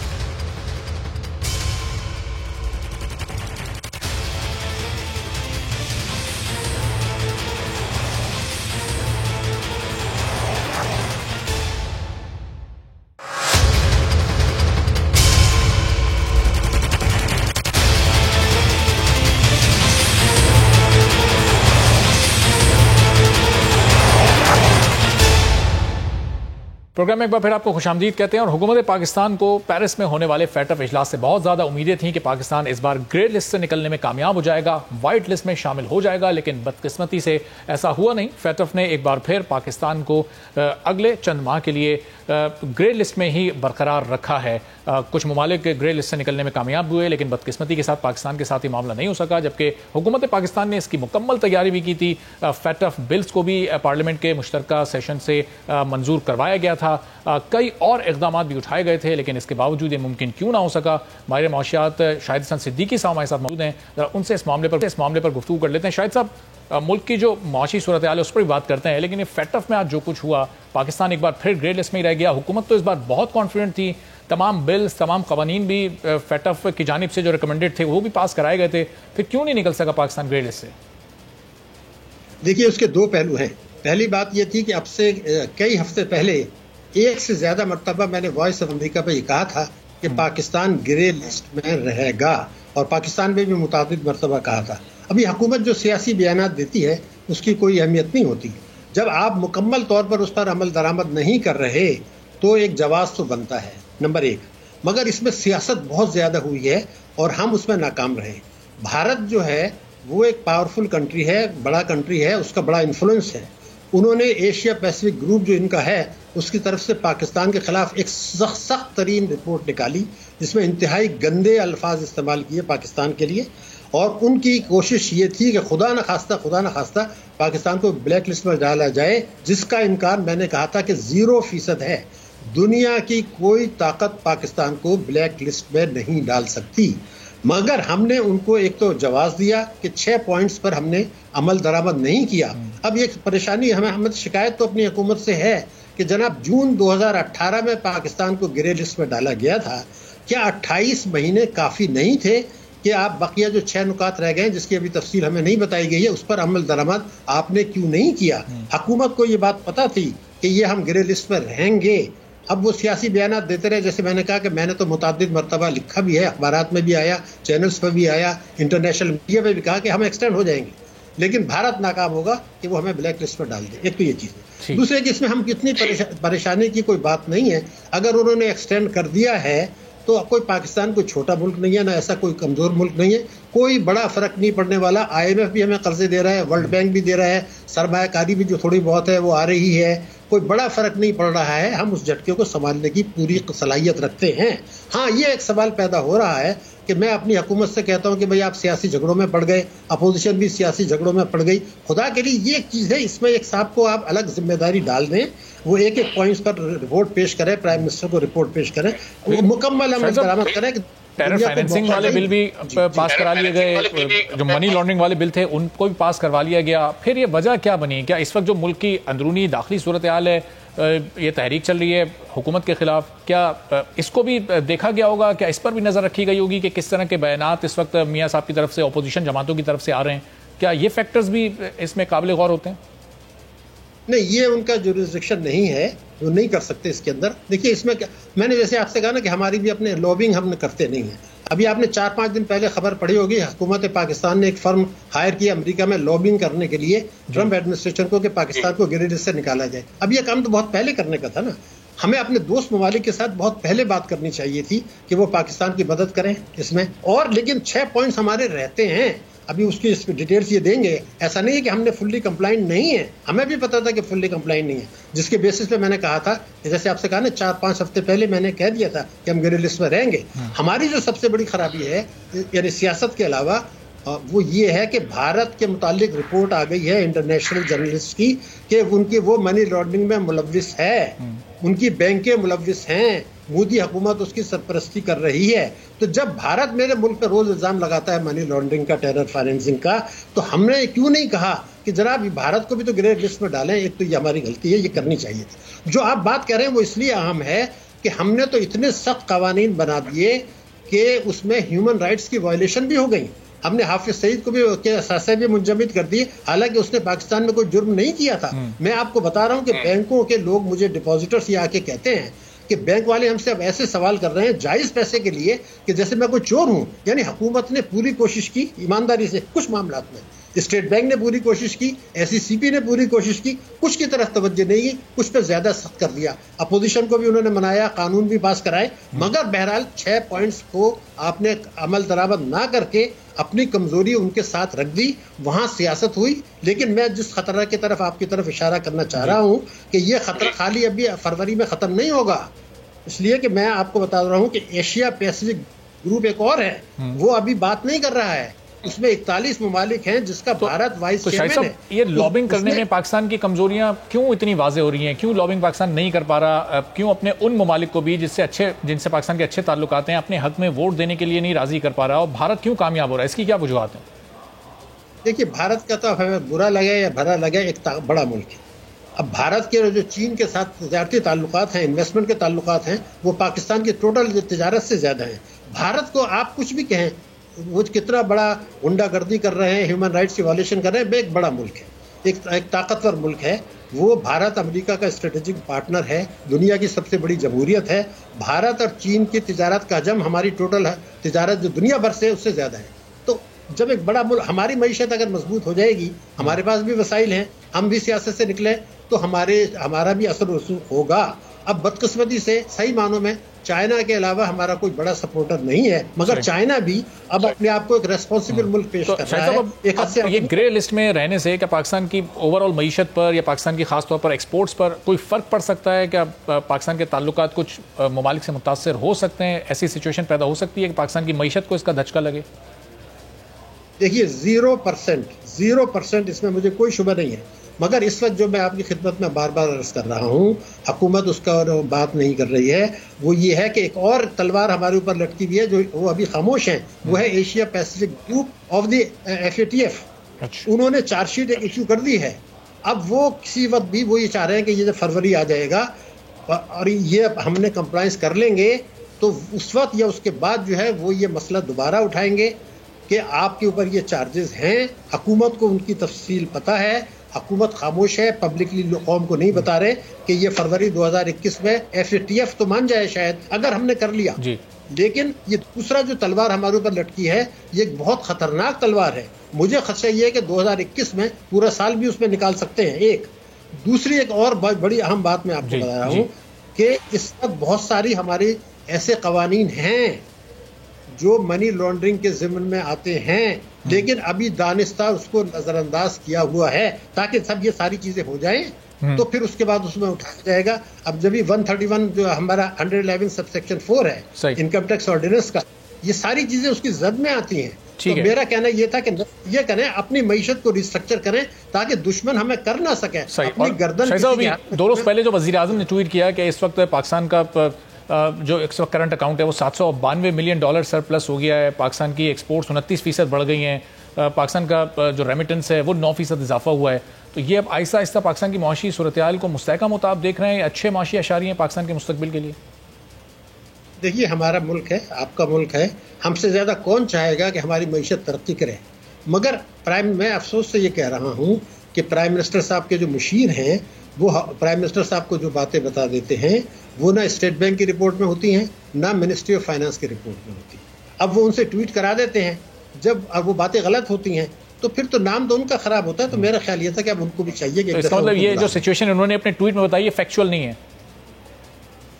प्रोग्राम में एक बार फिर आपको खुशामदीद कहते हैं और हुकूमत पाकिस्तान को पेरिस में होने वाले फैटफ इजलास से बहुत ज़्यादा उम्मीदें थी कि पाकिस्तान इस बार ग्रे लिस्ट से निकलने में कामयाब हो जाएगा, वाइट लिस्ट में शामिल हो जाएगा, लेकिन बदकिस्मती से ऐसा हुआ नहीं। फैटफ ने एक बार फिर पाकिस्तान को अगले चंद माह के लिए ग्रे लिस्ट में ही बरकरार रखा है। कुछ ममालिक ग्रे लिस्ट से निकलने में कामयाब हुए, लेकिन बदकिस्मती के साथ पाकिस्तान के साथ ही मामला नहीं हो सका, जबकि हुकूमत पाकिस्तान ने इसकी मुकम्मल तैयारी भी की थी। फैटफ बिल्स को भी पार्लियामेंट के मुश्तरका सेशन से मंजूर करवाया गया था। कई और इक़दाम भी उठाए गए थे, लेकिन इसके बावजूद ये मुमकिन क्यों ना हो सका। माहिर माशियात शाहिद हसन सिद्दीकी साहब हमारे साथ मौजूद हैं, जरा उनसे इस मामले पर गुफ्तगू कर लेते हैं। शाहिद साहब, मुल्क की जो माशी सूरत हाल है उस पर भी बात करते हैं, लेकिन ये फैटफ में आज जो कुछ हुआ, पाकिस्तान एक बार फिर ग्रे लिस्ट में ही रह गया। हुकूमत तो इस बार बहुत कॉन्फिडेंट थी, तमाम बिल्स, तमाम कवानीन भी फैटफ की जानिब से जो रिकमेंडेड थे वो भी पास कराए गए थे, फिर क्यों नहीं निकल सका पाकिस्तान ग्रे लिस्ट से? देखिए, उसके दो पहलू हैं। पहली बात यह थी कि अब से कई हफ्ते पहले एक से ज्यादा मरतबा मैंने वॉइस ऑफ अमेरिका पर यह कहा था कि पाकिस्तान ग्रे लिस्ट में रहेगा, और पाकिस्तान में भी मुताबिक मरतबा कहा था। अभी हुकूमत जो सियासी बयानात देती है उसकी कोई अहमियत नहीं होती। जब आप मुकम्मल तौर पर उस पर अमल दरामद नहीं कर रहे तो एक जवाब तो बनता है, नंबर एक। मगर इसमें सियासत बहुत ज्यादा हुई है और हम उसमें नाकाम रहे। भारत जो है वो एक पावरफुल कंट्री है, बड़ा कंट्री है, उसका बड़ा इन्फ्लुएंस है। उन्होंने एशिया पैसिफिक ग्रुप जो इनका है उसकी तरफ से पाकिस्तान के खिलाफ एक सख्त तरीन रिपोर्ट निकाली, जिसमें इंतहाई गंदे अल्फाज इस्तेमाल किए पाकिस्तान के लिए, और उनकी कोशिश ये थी कि खुदा न खास्ता पाकिस्तान को ब्लैक लिस्ट में डाला जाए, जिसका इनकार मैंने कहा था कि 0% है। दुनिया की कोई ताकत पाकिस्तान को ब्लैक लिस्ट में नहीं डाल सकती। मगर हमने उनको एक तो जवाब दिया कि 6 पॉइंट्स पर हमने अमल दरामद नहीं किया। अब ये परेशानी हमें शिकायत तो अपनी हुकूमत से है कि जनाब जून 2018 में पाकिस्तान को ग्रे लिस्ट में डाला गया था, क्या 28 महीने काफ़ी नहीं थे कि आप बकिया जो 6 नुकात रह गए जिसकी अभी तफसील हमें नहीं बताई गई है उस पर अमल दरामद आपने क्यों नहीं किया? हुकूमत को ये बात पता थी कि ये हम ग्रे लिस्ट में रहेंगे। अब वो सियासी बयान देते रहे। जैसे मैंने कहा कि मैंने तो मुतादिद मरतबा लिखा भी है, अखबारात में भी आया, चैनल्स पर भी आया, इंटरनेशनल मीडिया में भी कहा कि हम एक्सटेंड हो जाएंगे, लेकिन भारत नाकाम होगा कि वो हमें ब्लैक लिस्ट पर डाल दे। एक तो ये चीज़ है। दूसरे कि इसमें हम कितनी परेशानी की कोई बात नहीं है। अगर उन्होंने एक्सटेंड कर दिया है तो कोई पाकिस्तान कोई छोटा मुल्क नहीं है, ना ऐसा कोई कमजोर मुल्क नहीं है, कोई बड़ा फर्क नहीं पड़ने वाला। IMF भी हमें कर्जे दे रहा है, वर्ल्ड बैंक भी दे रहा है, सरमायाकारी भी जो थोड़ी बहुत है वो आ रही है, कोई बड़ा फर्क नहीं पड़ रहा है। हम उस झटके को संभालने की पूरी सलाहियत रखते हैं। हाँ, ये एक सवाल पैदा हो रहा है कि मैं अपनी हुकूमत से कहता हूं कि भाई आप सियासी झगड़ों में पड़ गए, अपोजिशन भी सियासी झगड़ों में पड़ गई। खुदा के लिए ये एक चीज़ है, इसमें एक साहब को आप अलग जिम्मेदारी डाल दें, वो एक एक पॉइंट्स पर रिपोर्ट पेश करें, प्राइम मिनिस्टर को रिपोर्ट पेश करें, मुकम्मल अमल दरामद करें। टेरर फाइनेंसिंग वाले बिल भी पास करा लिए गए, जो मनी लॉन्ड्रिंग वाले बिल थे उनको भी पास करवा लिया गया। फिर ये वजह क्या बनी? क्या इस वक्त जो मुल्क की अंदरूनी दाखिली सूरत हाल है, ये तहरीक चल रही है हुकूमत के खिलाफ, क्या इसको भी देखा गया होगा? क्या इस पर भी नजर रखी गई होगी कि किस तरह के बयानात इस वक्त मियां साहब की तरफ से, अपोजिशन जमातों की तरफ से आ रहे हैं? क्या ये फैक्टर्स भी इसमें काबिल गौर होते हैं? नहीं, ये उनका जुरिस्डिक्शन नहीं है, वो नहीं कर सकते इसके अंदर। देखिए इसमें मैंने जैसे आपसे कहा ना कि हमारी भी अपने लॉबिंग हम करते नहीं है। अभी आपने 4-5 दिन पहले खबर पढ़ी होगी, हुकूमत पाकिस्तान ने एक फर्म हायर किया अमेरिका में लॉबिंग करने के लिए ट्रंप एडमिनिस्ट्रेशन को कि पाकिस्तान को ग्रे लिस्ट से निकाला जाए। अब यह काम तो बहुत पहले करने का था ना। हमें अपने दोस्त ममालिक के साथ बहुत पहले बात करनी चाहिए थी कि वो पाकिस्तान की मदद करें इसमें। और लेकिन 6 पॉइंट्स हमारे रहते हैं, अभी उसकी इस डिटेल्स ये देंगे। ऐसा नहीं है कि हमने फुल्ली कंप्लाइंट नहीं है, हमें भी पता था कि फुल्ली कंप्लाइंट नहीं है, जिसके बेसिस पे मैंने कहा था, जैसे आपसे कहा ना 4-5 हफ्ते पहले मैंने कह दिया था कि हम ग्रे लिस्ट में रहेंगे। हमारी जो सबसे बड़ी खराबी है, यानी सियासत के अलावा, वो ये है कि भारत के मुतालिक रिपोर्ट आ गई है इंटरनेशनल जर्नलिस्ट की कि उनकी वो मनी लॉन्ड्रिंग में मुलव्विस है, उनकी बैंकें मुलव्विस हैं, मोदी हुकूमत उसकी सरपरस्ती कर रही है। तो जब भारत मेरे मुल्क पर रोज इल्जाम लगाता है मनी लॉन्ड्रिंग का, टेरर फाइनेंसिंग का, तो हमने क्यों नहीं कहा कि जरा भारत को भी तो ग्रे लिस्ट में डालें? एक तो ये हमारी गलती है, ये करनी चाहिए थी। जो आप बात कर रहे हैं वो इसलिए अहम है कि हमने तो इतने सख्त कवानीन बना दिए कि उसमें ह्यूमन राइट्स की वायलेशन भी हो गई। हमने हाफिज सईद को भी के असासे भी मुंजमद कर दिए, हालांकि उसने पाकिस्तान में कोई जुर्म नहीं किया था। मैं आपको बता रहा हूं कि बैंकों के लोग मुझे डिपॉजिटर्स ये आके कहते हैं कि बैंक वाले हमसे अब ऐसे सवाल कर रहे हैं जायज पैसे के लिए कि जैसे मैं कोई चोर हूं। यानी हुकूमत ने पूरी कोशिश की ईमानदारी से, कुछ मामलात में स्टेट बैंक ने पूरी कोशिश की, SECP ने पूरी कोशिश की, कुछ की तरफ तवज्जो नहीं की, कुछ पे ज्यादा सख्त कर दिया। अपोजिशन को भी उन्होंने मनाया, कानून भी पास कराए, मगर बहरहाल 6 पॉइंट्स को आपने अमल दरामद ना करके अपनी कमजोरी उनके साथ रख दी, वहां सियासत हुई। लेकिन मैं जिस खतरा की तरफ आपकी तरफ इशारा करना चाह रहा हूं कि यह खतरा खाली अभी फरवरी में खत्म नहीं होगा, इसलिए कि मैं आपको बता रहा हूं कि एशिया पैसिफिक ग्रुप एक और है, वो अभी बात नहीं कर रहा है, उसमें 41 ममालिक हैं जिसका भारत वाइस चेयरमैन है। ये लॉबिंग करने में पाकिस्तान की कमजोरियां क्यों इतनी वाज़ेह हो रही हैं? क्यों लॉबिंग पाकिस्तान नहीं कर पा रहा? क्यों अपने उन ममालिक को भी जिनसे पाकिस्तान के अच्छे ताल्लुकात हैं अपने हक में वोट देने के लिए नहीं राजी कर पा रहा? और भारत क्यों कामयाब हो रहा है? इसकी क्या वजूहत है? देखिए, भारत का तो हमें बुरा लगे या भला लगे, एक बड़ा मुल्क है। अब भारत के जो चीन के साथ तजारती ताल्लुकात हैं, इन्वेस्टमेंट के ताल्लुकात हैं, वो पाकिस्तान की टोटल तजारत से ज्यादा हैं। भारत को आप कुछ भी कहें, वो कितना बड़ा गुंडागर्दी कर रहे हैं, ह्यूमन राइट्स की वायलेशन कर रहे हैं, एक बड़ा मुल्क है, एक ताकतवर मुल्क है। वो भारत अमेरिका का स्ट्रेटेजिक पार्टनर है, दुनिया की सबसे बड़ी जमहूरियत है। भारत और चीन की तिजारत का हजम हमारी टोटल तिजारत जो दुनिया भर से उससे ज्यादा है। तो जब एक बड़ा मुल्क, हमारी मईशत अगर मजबूत हो जाएगी, हमारे पास भी वसाइल हैं, हम भी सियासत से निकले, तो हमारा भी असर रसूख होगा। अब बदकिस्मती से सही मानों में चाइना के अलावा हमारा कोई बड़ा सपोर्टर नहीं है, मगर चाइना भी अब अपने आप को एक रेस्पॉन्सिबल मुल्क पेश कर रहा है। ये ग्रे लिस्ट में रहने से क्या पाकिस्तान की ओवरऑल मईशत पर या पाकिस्तान की खासतौर पर एक्सपोर्ट्स पर कोई फर्क पड़ सकता है? क्या पाकिस्तान के ताल्लुकात कुछ ममालिक से मुतासर हो सकते हैं? ऐसी सिचुएशन पैदा हो सकती है कि पाकिस्तान की मईशत को इसका धचका लगे? देखिए, 0% इसमें मुझे कोई शुबा नहीं है, मगर इस वक्त जो मैं आपकी खिदमत में बार बार अर्ज कर रहा हूँ, हुकूमत उसका बात नहीं कर रही है। वो ये है कि एक और तलवार हमारे ऊपर लटकी हुई है, जो वो अभी खामोश है, वो है Asia Pacific group of the FATF। उन्होंने चार्जशीट इशू कर दी है। अब वो किसी वक्त भी वो ये चाह रहे हैं कि ये जब फरवरी आ जाएगा और ये हमने कंप्लायंस कर लेंगे, तो उस वक्त या उसके बाद जो है वो ये मसला दोबारा उठाएंगे कि आपके ऊपर ये चार्जेस हैं। हुकूमत को उनकी तफसील पता है, हुकूमत खामोश है, पब्लिकली कौम को नहीं बता रहे कि ये फरवरी 2021 में FATF तो मान जाए शायद, अगर हमने कर लिया जी। लेकिन ये दूसरा जो तलवार हमारे ऊपर लटकी है, ये एक बहुत खतरनाक तलवार है। मुझे खदशा ये है कि 2021 में पूरा साल भी उसमें निकाल सकते हैं। एक दूसरी एक और बड़ी अहम बात मैं आपको बता रहा हूँ कि इस वक्त बहुत सारी हमारी ऐसे कवानीन हैं जो मनी लॉन्ड्रिंग के ज़िम्मन में आते हैं, लेकिन अभी दानिस्ता उसको नजरअंदाज किया हुआ है, ताकि सब ये सारी चीजें हो जाएं तो फिर उसके बाद उसमें उठाया जाएगा। अब जब भी 131 जो हमारा 111 सबसेक्शन 4 है इनकम टैक्स ऑर्डिनेंस का, ये सारी चीजें उसकी जद में आती हैं। तो है। मेरा कहना ये था कि ये करें, अपनी मईशत को रिस्ट्रक्चर करें ताकि दुश्मन हमें कर ना सके। अपनी गर्दन दो रोज पहले जो वजीर आजम ने ट्वीट किया कि इस वक्त पाकिस्तान का जो इस वक्त करंट अकाउंट है वो $792 मिलियन सरप्लस हो गया है। पाकिस्तान की एक्सपोर्ट्स 29% बढ़ गई हैं। पाकिस्तान का जो रेमिटेंस है वो 9% इजाफा हुआ है। तो ये अब आहिस्ता आहिस्ता पाकिस्तान की माशी सूरत हाल को मुस्तहकम होता आप देख रहे हैं, अच्छे माशी अशारी हैं पाकिस्तान के मुस्तकबिल के लिए? देखिए, हमारा मुल्क है, आपका मुल्क है, हमसे ज्यादा कौन चाहेगा कि हमारी मईशत तरक्की करे। मगर मैं अफसोस से ये कह रहा हूँ कि प्राइम मिनिस्टर साहब के जो मुशीर हैं वो प्राइम मिनिस्टर साहब को जो बातें बता देते हैं वो ना स्टेट बैंक की रिपोर्ट में होती हैं, ना मिनिस्ट्री ऑफ फाइनेंस की रिपोर्ट में होती। अब वो उनसे ट्वीट करा देते हैं, जब अब वो बातें गलत होती हैं तो फिर तो नाम तो उनका खराब होता है। तो मेरा ख्याल ये था कि अब उनको भी चाहिए कि इसका मतलब ये जो सिचुएशन उन्होंने अपने ट्वीट में बताई है फैक्चुअल नहीं है।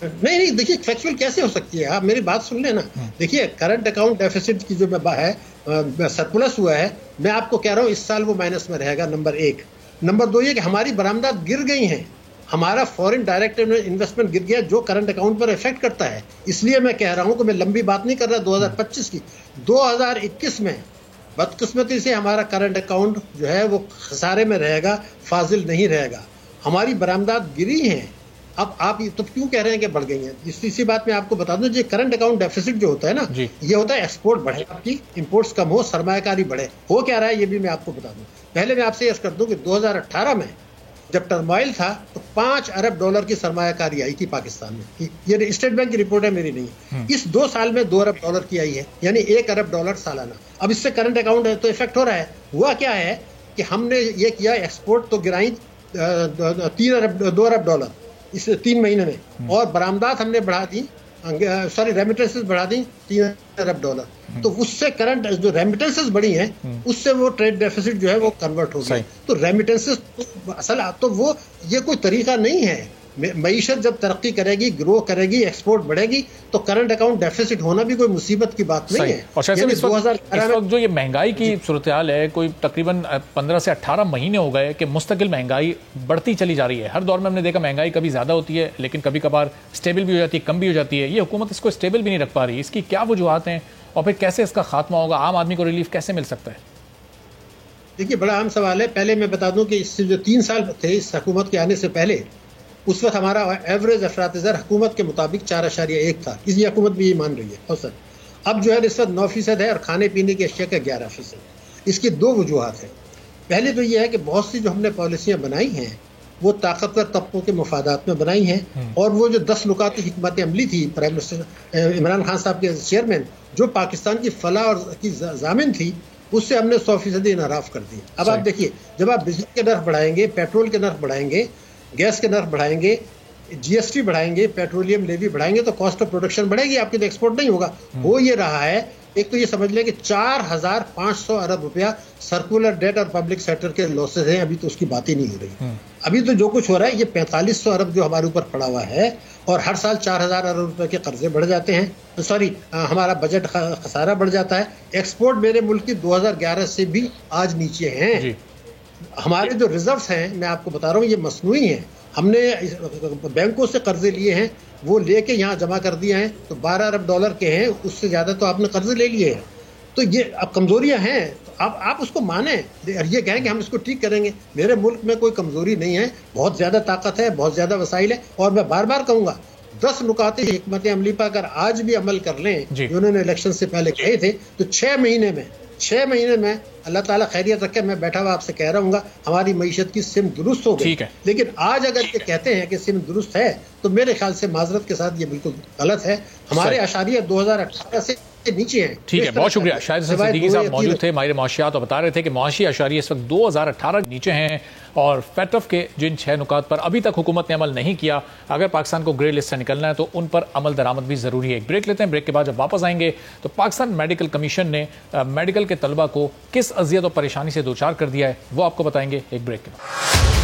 नहीं, देखिए फैक्चुअल कैसे हो सकती है, आप मेरी बात सुन लेना। देखिए, करंट अकाउंट डेफिसिट की जो है सरप्लस हुआ है, मैं आपको कह रहा हूँ इस साल वो माइनस में रहेगा, नंबर 1। नंबर 2 ये कि हमारी बरामदात गिर गई हैं, हमारा फॉरेन डायरेक्ट इन्वेस्टमेंट गिर गया जो करंट अकाउंट पर इफेक्ट करता है। इसलिए मैं कह रहा हूं कि मैं लंबी बात नहीं कर रहा 2025 की, 2021 में बदकिस्मती से हमारा करंट अकाउंट जो है वो खसारे में रहेगा, फाजिल नहीं रहेगा। हमारी बरामदात गिरी हैं। अब आप तो क्यों कह रहे हैं कि बढ़ गई हैं? इसी बात में आपको बता दूं, जो करंट अकाउंट डेफिसिट जो होता है ना, ये होता है एक्सपोर्ट बढ़े, आपकी इंपोर्ट्स कम हो, सरमायाकारी बढ़े। हो क्या रहा है ये भी मैं आपको बता दूं। पहले मैं आपसे अर्ज कर दूं कि 2018 में जब टर्मोइल था तो $5 अरब की सरमायाकारी आई थी पाकिस्तान में। ये स्टेट बैंक की रिपोर्ट है, मेरी नहीं है। इस 2 साल में $2 अरब की आई है, यानी $1 अरब सालाना। अब इससे करंट अकाउंट है तो इफेक्ट हो रहा है। हुआ क्या है कि हमने ये किया, एक्सपोर्ट तो गिराई $2 अरब इस 3 महीने में, और बरामदात हमने बढ़ा दी, रेमिटेंसेस बढ़ा दी $3 अरब। तो उससे करंट जो रेमिटेंसेस बढ़ी हैं उससे वो ट्रेड डेफिसिट जो है वो कन्वर्ट हो गया। तो रेमिटेंसेस असल तो वो ये कोई तरीका नहीं है। मईशत जब तरक्की करेगी, ग्रो करेगी, एक्सपोर्ट बढ़ेगी तो करंट अकाउंट डेफिसिट होना भी कोई मुसीबत की बात नहीं है। और शायद इस वक्त जो ये महंगाई की सूरत हाल है, कोई तकरीबन 15 से 18 महीने हो गए कि मुस्तकिल महंगाई बढ़ती चली जा रही है। हर दौर में हमने देखा महंगाई कभी ज्यादा होती है लेकिन कभी कभार स्टेबल भी हो जाती है, कम भी हो जाती है। ये हुकूमत इसको स्टेबल भी नहीं रख पा रही, इसकी क्या वजूहत हैं और फिर कैसे इसका खात्मा होगा? आम आदमी को रिलीफ कैसे मिल सकता है? देखिए, बड़ा अहम सवाल है। पहले मैं बता दूं कि इससे जो 3 साल थे इस हुकूमत के आने से पहले, उस वक्त हमारा एवरेज अफरात-ए-ज़र हुकूमत के मुताबिक 4.1 था। इसी हुकूमत भी ये मान रही है औसत। अब जो है इस वक्त 9% है और खाने पीने की अशिया का 11%। इसकी 2 वजूहत हैं। पहले तो ये है कि बहुत सी जो हमने पॉलिसियाँ बनाई हैं वो ताकतवर तबकों के मफादात में बनाई हैं, और वो जो 10 नुकाती हिकमत अमली थी प्राइम मिनिस्टर इमरान खान साहब के चेयरमैन, जो पाकिस्तान की फलाह और की जामिन थी, उससे हमने 100% इनराफ कर दी। अब आप देखिए, जब आप बिजली के नर्फ बढ़ाएंगे, पेट्रोल के नर्फ बढ़ाएंगे, गैस के नर्फ बढ़ाएंगे, जीएसटी बढ़ाएंगे, पेट्रोलियम लेवी बढ़ाएंगे तो कॉस्ट ऑफ प्रोडक्शन बढ़ेगी, आपकी तो एक्सपोर्ट नहीं होगा। हो ये रहा है। एक तो ये समझ लें कि 4,500 अरब रुपया सर्कुलर डेट और पब्लिक सेक्टर के लॉसेज हैं, अभी तो उसकी बात ही नहीं हो रही। अभी तो जो कुछ हो रहा है ये 4500 अरब जो हमारे ऊपर पड़ा हुआ है, और हर साल 4,000 अरब रुपए के कर्जे बढ़ जाते हैं। हमारा बजट खसारा बढ़ जाता है। एक्सपोर्ट मेरे मुल्क की 2011 से भी आज नीचे हैं। हमारे जो रिजर्व्स हैं, मैं आपको बता रहा हूँ, ये मसनूई हैं। हमने बैंकों से कर्जे लिए हैं, वो लेके यहाँ जमा कर दिए हैं, तो $12 अरब के हैं, उससे ज्यादा तो आपने कर्जे ले लिए हैं। तो ये अब कमजोरियां हैं, तो आप उसको माने और ये कहें कि हम इसको ठीक करेंगे। मेरे मुल्क में कोई कमजोरी नहीं है, बहुत ज्यादा ताकत है, बहुत ज्यादा वसाइल है। और मैं बार बार कहूंगा, 10 नुकाते हिकमत अमली पर अगर आज भी अमल कर लें जो उन्होंने इलेक्शन से पहले कहे थे, तो 6 महीने में अल्लाह ताला खैरियत रखे, मैं बैठा हुआ आपसे कह रहा हूँ हमारी मईशत की सिम दुरुस्त हो गई। लेकिन आज अगर ये कहते हैं कि सिम दुरुस्त है तो मेरे ख्याल से माजरत के साथ ये बिल्कुल गलत है। हमारे अशारिया 2018 से नीचे हैं। ठीक है, बहुत शुक्रिया। शाहिद हसन सिद्दीकी साहब मौजूद थे, माहिर माशियात, और बता रहे थे कि मुआशी अशारिया इस वक्त 2018 नीचे हैं, और फेटफ के जिन 6 नुकात पर अभी तक हुकूमत ने अमल नहीं किया, अगर पाकिस्तान को ग्रे लिस्ट से निकलना है तो उन पर अमल दरामद भी जरूरी है। एक ब्रेक लेते हैं, ब्रेक के बाद जब वापस आएंगे तो पाकिस्तान मेडिकल कमीशन ने मेडिकल के तलबा को किस अजियत और परेशानी से दो चार कर दिया है वो आपको बताएंगे एक ब्रेक के बाद।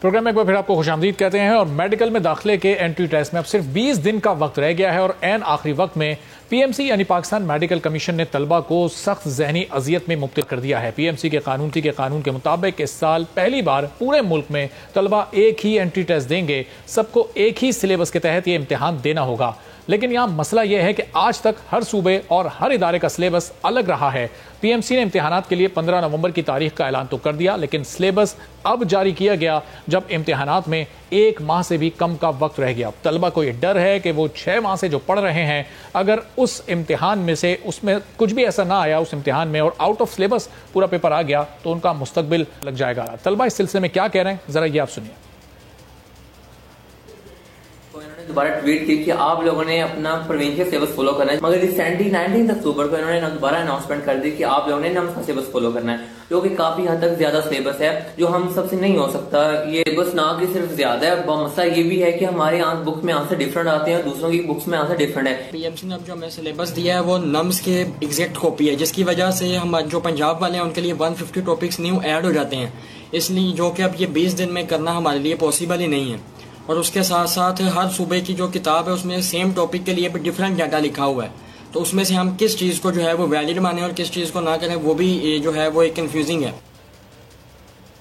प्रोग्राम में एक बार फिर आपको खुशामदीद कहते हैं। और मेडिकल में दाखिले के एंट्री टेस्ट में अब सिर्फ 20 दिन का वक्त रह गया है और ऐन आखिरी वक्त में पीएमसी यानी पाकिस्तान मेडिकल कमीशन ने तलबा को सख्त जहनी अजियत में मुब्तला कर दिया है। पीएमसी के कानून के मुताबिक इस साल पहली बार पूरे मुल्क में तलबा एक ही एंट्री टेस्ट देंगे, सबको एक ही सिलेबस के तहत ये इम्तिहान देना होगा। लेकिन यहाँ मसला यह है कि आज तक हर सूबे और हर इदारे का सिलेबस अलग रहा है। पीएमसी ने इम्तिहानात के लिए 15 नवंबर की तारीख का ऐलान तो कर दिया, लेकिन सिलेबस अब जारी किया गया जब इम्तिहानात में 1 माह से भी कम का वक्त रह गया। तलबा को यह डर है कि वो 6 माह से जो पढ़ रहे हैं, अगर उस इम्तिहान में से उसमें कुछ भी ऐसा ना आया उस इम्तिहान में और आउट ऑफ सिलेबस पूरा पेपर आ गया तो उनका मुस्तकबिल लग जाएगा। तलबा इस सिलसिले में क्या कह रहे हैं, जरा ये आप सुनिए। दोबारा ट्वीट की कि आप लोगों ने अपना प्रोविंशियल सिलेबस फॉलो करना है, मगर रिसेंटली 19 अक्टूबर को इन्होंने दोबारा अनाउंसमेंट कर दी कि आप लोगों ने नम्स का सिलेबस फॉलो करना है, जो कि काफी हद तक ज्यादा सिलेबस है, जो हम सबसे नहीं हो सकता। ये सिलेबस ना कि सिर्फ ज्यादा है, मसला ये भी है कि हमारे यहाँ बुक्स में आंसर डिफरेंट आते हैं, दूसरों की बुक्स में आंसर डिफरेंट है। पीएमसी ने अब जो हमें सिलेबस दिया है वो नम्स के एग्जैक्ट कॉपी है, जिसकी वजह से हम जो पंजाब वाले हैं उनके लिए 150 टॉपिक्स न्यू ऐड हो जाते हैं, इसलिए जो कि अब ये 20 दिन में करना हमारे लिए पॉसिबल ही नहीं है। और उसके साथ साथ हर सूबे की जो किताब है उसमें सेम टॉपिक के लिए भी डिफरेंट डाटा लिखा हुआ है, तो उसमें से हम किस चीज़ को जो है वो वैलिड माने और किस चीज़ को ना करें वो भी जो है वो एक कंफ्यूजिंग है।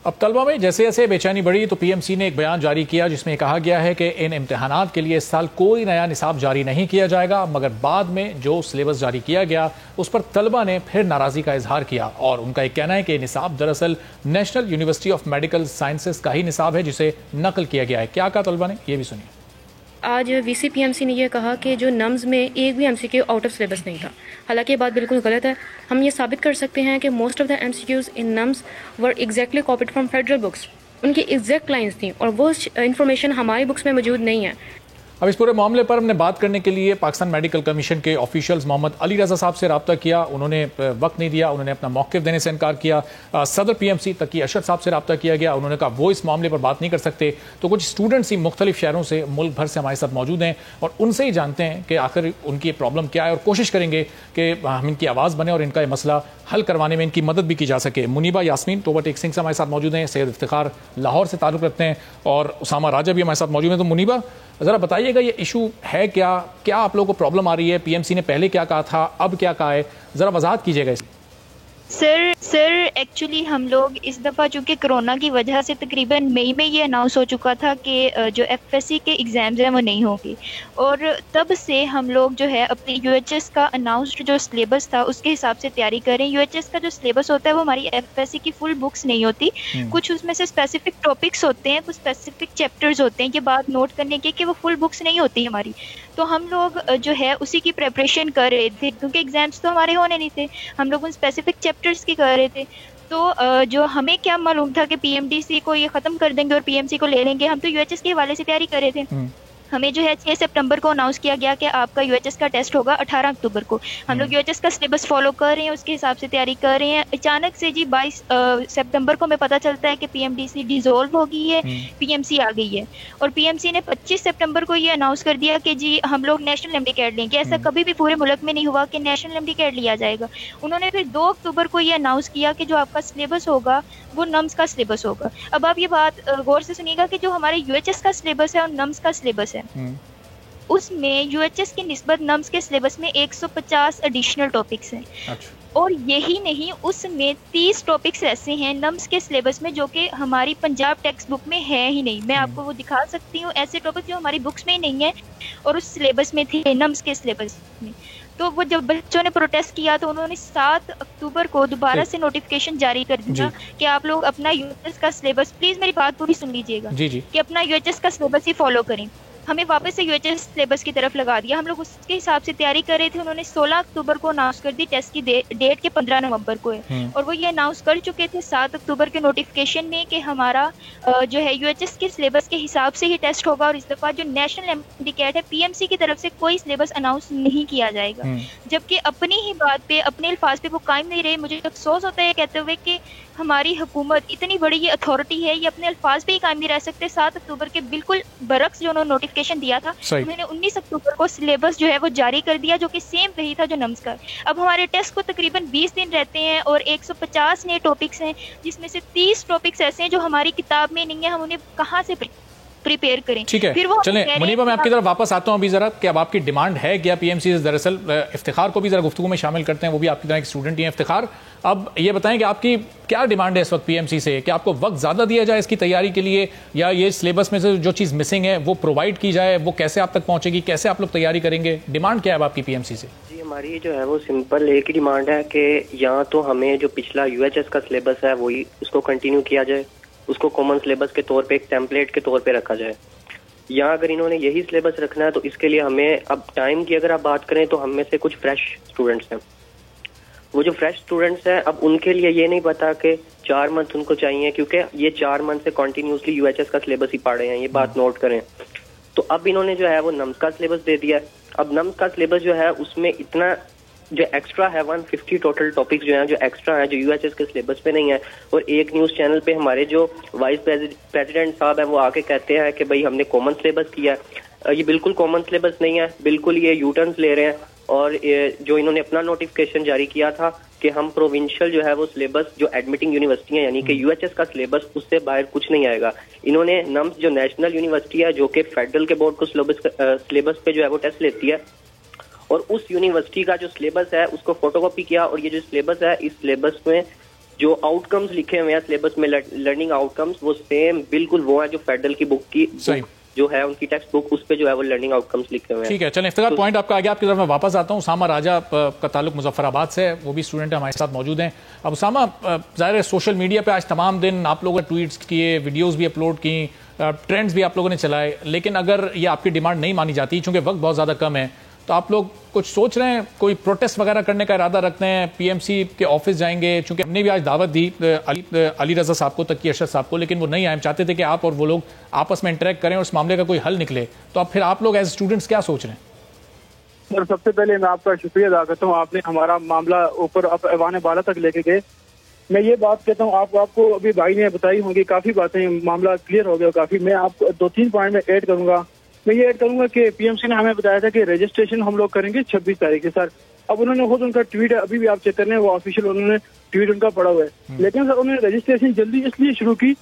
अब तलबा में जैसे जैसे बेचैनी बढ़ी तो पीएमसी ने एक बयान जारी किया जिसमें कहा गया है कि इन इम्तिहानात के लिए इस साल कोई नया निसाब जारी नहीं किया जाएगा, मगर बाद में जो सिलेबस जारी किया गया उस पर तलबा ने फिर नाराज़गी का इजहार किया और उनका एक कहना है कि निसाब दरअसल national university of medical sciences का ही निसाब है जिसे नकल किया गया है। क्या कहा तलबा ने, ये भी सुनिए। आज वीसी पीएमसी ने यह कहा कि जो नम्स में एक भी एमसीक्यू आउट ऑफ सिलेबस नहीं था, हालांकि ये बात बिल्कुल गलत है। हम ये साबित कर सकते हैं कि most of the MCQs in nums were exactly copied from federal books, उनकी एग्जैक्ट लाइंस थी और वो इन्फॉर्मेशन हमारी बुक्स में मौजूद नहीं है। अब इस पूरे मामले पर हमने बात करने के लिए पाकिस्तान मेडिकल कमीशन के ऑफिशियल्स मोहम्मद अली रजा साहब से रब्ता किया, उन्होंने वक्त नहीं दिया, उन्होंने अपना मौक़िफ़ देने से इनकार किया। सदर पीएमसी तकी अशरफ साहब से रब्ता किया गया, उन्होंने कहा वो इस मामले पर बात नहीं कर सकते। तो कुछ स्टूडेंट्स ही मुख्तलिफ शहरों से मुल्क भर से हमारे साथ मौजूद हैं और उनसे ही जानते हैं कि आखिर उनकी प्रॉब्लम क्या है और कोशिश करेंगे कि हम इनकी आवाज़ बने और इनका मसला हल करवाने में इनकी मदद भी की जा सके। मुनीबा यास्मीन टोबर टेक सिंह से हमारे साथ मौजूद हैं, सैयद इफ्तिखार लाहौर से ताल्लुक़ रखते हैं और उसामा राजा भी हमारे साथ मौजूद हैं। तो मुनीबा ज़रा बताइएगा ये इशू है क्या आप लोगों को प्रॉब्लम आ रही है, पीएमसी ने पहले क्या कहा था, अब क्या कहा है, ज़रा वजाहत कीजिएगा इस। सर एक्चुअली हम लोग इस दफ़ा चूँकि कोरोना की वजह से तकरीबन मई में ये अनाउंस हो चुका था कि जो एफएससी के एग्ज़ाम्स हैं वो नहीं होंगे, और तब से हम लोग जो है अपने यूएचएस का अनाउंस्ड जो सिलेबस था उसके हिसाब से तैयारी करें। यूएचएस का जो सिलेबस होता है वो हमारी एफएससी की फुल बुक्स नहीं होती, कुछ उसमें से स्पेसिफिक टॉपिक्स होते हैं, कुछ स्पेसिफिक चैप्टर्स होते हैं। ये बात नोट करने की कि वो फुल बुक्स नहीं होती हमारी, तो हम लोग जो है उसी की प्रेपरेशन कर रहे थे क्योंकि एग्ज़ाम्स तो हमारे होने नहीं थे, हम लोग उन स्पेसिफिक चैप्टर्स की कर रहे थे। तो जो हमें क्या मालूम था कि पीएमडीसी को ये ख़त्म कर देंगे और पीएमसी को ले लेंगे, हम तो यूएचएस के हवाले से तैयारी कर रहे थे। हमें जो है 6 सितंबर को अनाउंस किया गया कि आपका यूएचएस का टेस्ट होगा 18 अक्टूबर को। हम लोग यूएचएस का सिलेबस फॉलो कर रहे हैं, उसके हिसाब से तैयारी कर रहे हैं। अचानक से जी 22 सितंबर को हमें पता चलता है कि पीएमडीसी डिसॉल्व हो गई है, पीएमसी आ गई है, और पीएमसी ने 25 सितंबर को ये अनाउंस कर दिया कि जी हम लोग नेशनल एमडी कैट लेंगे। ऐसा कभी भी पूरे मुल्क में नहीं हुआ कि नेशनल एमडी कैट लिया जाएगा। उन्होंने फिर 2 अक्टूबर को ये अनाउंस किया कि जो आपका सिलेबस होगा वो नम्स का सिलेबस होगा। अब आप ये बात गौर से सुनिएगा कि जो हमारे यूएचएस का सिलेबस है और नम्स का सिलेबस है उसमें यूएचएस की निस्बत नम्स के सिलेबस में 150 एडिशनल टॉपिक्स हैं। अच्छा। और यही नहीं, उसमें 30 टॉपिक्स ऐसे हैं नम्स के सिलेबस में जो कि हमारी पंजाब टेक्स्ट बुक में है ही नहीं। मैं आपको वो दिखा सकती हूँ, ऐसे टॉपिक जो हमारी बुक्स में ही नहीं है और उस सिलेबस में थे, नम्स के सिलेबस में। तो वो जब बच्चों ने प्रोटेस्ट किया तो उन्होंने 7 अक्टूबर को दोबारा से नोटिफिकेशन जारी कर दिया कि आप लोग अपना यूएचएस का सिलेबस, प्लीज मेरी बात पूरी सुन लीजिएगा, कि अपना यूएचएस का सिलेबस ही फॉलो करें। हमें वापस से यूएचएस सिलेबस की तरफ लगा दिया, हम लोग उसके हिसाब से तैयारी कर रहे थे। उन्होंने 16 अक्टूबर को अनाउंस कर दी, टेस्ट की डेट के 15 नवंबर को है, और वो ये अनाउंस कर चुके थे 7 अक्टूबर के नोटिफिकेशन में कि हमारा जो है यूएचएस के सिलेबस के हिसाब से ही टेस्ट होगा, और इस दफ़ा जो नेशनल एमडी कैट है पीएमसी की तरफ से कोई सिलेबस अनाउंस नहीं किया जाएगा। जबकि अपनी ही बात पे, अपने अल्फाज पे वो कायम नहीं रहे। मुझे अफसोस होता है कहते हुए कि हमारी हुकूमत इतनी बड़ी ये अथॉरिटी है, ये अपने अल्फाज पे ही कायम नहीं रह सकते। 7 अक्टूबर के बिल्कुल बरक्स जो उन्होंने नोटिफिकेशन दिया था, उन्होंने 19 अक्टूबर को सिलेबस जो है वो जारी कर दिया, जो कि सेम वही था जो नम्स का। अब हमारे टेस्ट को तकरीबन 20 दिन रहते हैं और 150 नए टॉपिक्स हैं, जिसमें से 30 टॉपिक्स ऐसे हैं जो हमारी किताब में नहीं है। हम उन्हें कहाँ से प्रिपेयर करें? ठीक है, चलें मुनीबा, मैं आपकी तरफ वापस आता हूं अभी जरा, कि अब आपकी डिमांड है क्या पीएमसी? दरअसल इफ्तिखार को भी जरा गुफ्तगू में शामिल करते हैं, वो भी आपकी तरह एक स्टूडेंट ही है। इफ्तिखार, अब ये बताएं कि आपकी क्या डिमांड है इस वक्त पीएमसी से, कि आपको वक्त ज्यादा दिया जाए इसकी तैयारी के लिए, या ये सिलेबस में से जो चीज मिसिंग है वो प्रोवाइड की जाए, वो कैसे आप तक पहुंचेगी, कैसे आप लोग तैयारी करेंगे? डिमांड क्या है आपकी पीएमसी से? जी, हमारी जो है वो सिंपल एक ही डिमांड है कि या तो हमें जो पिछला यूएचएस का सिलेबस है वही उसको कंटिन्यू किया जाए, उसको कॉमन सिलेबस के तौर पे एक टेम्पलेट के तौर पे रखा जाए, या अगर इन्होंने यही सिलेबस रखना है तो इसके लिए हमें, अब टाइम की अगर आप बात करें तो हम में से कुछ फ्रेश स्टूडेंट्स हैं, वो जो फ्रेश स्टूडेंट्स हैं अब उनके लिए ये नहीं पता कि 4 मंथ उनको चाहिए, क्योंकि ये 4 मंथ से कॉन्टिन्यूसली यूएचएस का सिलेबस ही पढ़ रहे हैं, ये बात नोट करें। तो अब इन्होंने जो है वो नम्स का सिलेबस दे दिया है। अब नम्स का सिलेबस जो है उसमें इतना जो एक्स्ट्रा है 150 टोटल टॉपिक्स जो हैं जो एक्स्ट्रा है, जो यूएचएस के सिलेबस पे नहीं है। और एक न्यूज चैनल पे हमारे जो वाइस प्रेसिडेंट साहब हैं वो आके कहते हैं कि भाई हमने कॉमन सिलेबस किया है। ये बिल्कुल कॉमन सिलेबस नहीं है, बिल्कुल ये यूटर्न्स ले रहे हैं। और जो इन्होंने अपना नोटिफिकेशन जारी किया था कि हम प्रोविंशियल जो है वो सिलेबस जो एडमिटिंग यूनिवर्सिटी है यानी कि यूएचएस का सिलेबस उससे बाहर कुछ नहीं आएगा। इन्होंने नम्स जो नेशनल यूनिवर्सिटी है जो कि फेडरल के बोर्ड को सिलेबस पे जो है वो टेस्ट लेती है, और उस यूनिवर्सिटी का जो सिलेबस है उसको फोटोकॉपी किया, और ये जो सिलेबस है इस सिलेबस में जो आउटकम्स लिखे हुए हैं सिलेबस में, लर्निंग आउटकम्स, वो सेम बिल्कुल वो है जो फेडरल की बुक की जो है उनकी टेक्स्ट बुक, उस पे जो है वो लर्निंग आउटकम्स लिखे हुए हैं। ठीक है, चलें इफ्तिखार, पॉइंट आपका आगे, आपकी तरफ मैं वापस आता हूँ। उसामा राजा का ताल्लुक मुजफ्फराबाद से है, वो भी स्टूडेंट है, हमारे साथ मौजूद हैं। अब उसामा, ज़ाहिर है सोशल मीडिया पे आज तमाम दिन आप लोगों ने ट्वीट्स किए, वीडियोस भी अपलोड की, ट्रेंड्स भी आप लोगों ने चलाए, लेकिन अगर ये आपकी डिमांड नहीं मानी जाती, चूंकि वक्त बहुत ज़्यादा कम है, तो आप लोग कुछ सोच रहे हैं, कोई प्रोटेस्ट वगैरह करने का इरादा रखते हैं, पीएमसी के ऑफिस जाएंगे? चूंकि हमने भी आज दावत दी अली रजा साहब को, तकी अशरफ साहब को, लेकिन वो नहीं आए। हम चाहते थे कि आप और वो लोग आपस में इंटरेक्ट करें और इस मामले का कोई हल निकले। तो अब फिर आप लोग एज स्टूडेंट्स क्या सोच रहे हैं? सर, सबसे पहले मैं आपका शुक्रिया अदा करता हूँ, आपने हमारा मामला ऊपर ऐवान बाला तक लेके गए। मैं ये बात कहता हूँ, आपको अभी भाई ने बताई होंगी काफी बातें, मामला क्लियर हो गया काफी। मैं आपको 2-3 पॉइंट में ऐड करूंगा। मैं ये ऐड करूंगा कि पीएमसी ने हमें बताया था कि रजिस्ट्रेशन हम लोग करेंगे 26 तारीख के। सर, अब उन्होंने खुद, उनका ट्वीट है, अभी भी आप चेक कर रहे हैं, वो ऑफिशियल उन्होंने ट्वीट उनका पड़ा हुआ है। लेकिन सर उन्होंने रजिस्ट्रेशन जल्दी इसलिए शुरू की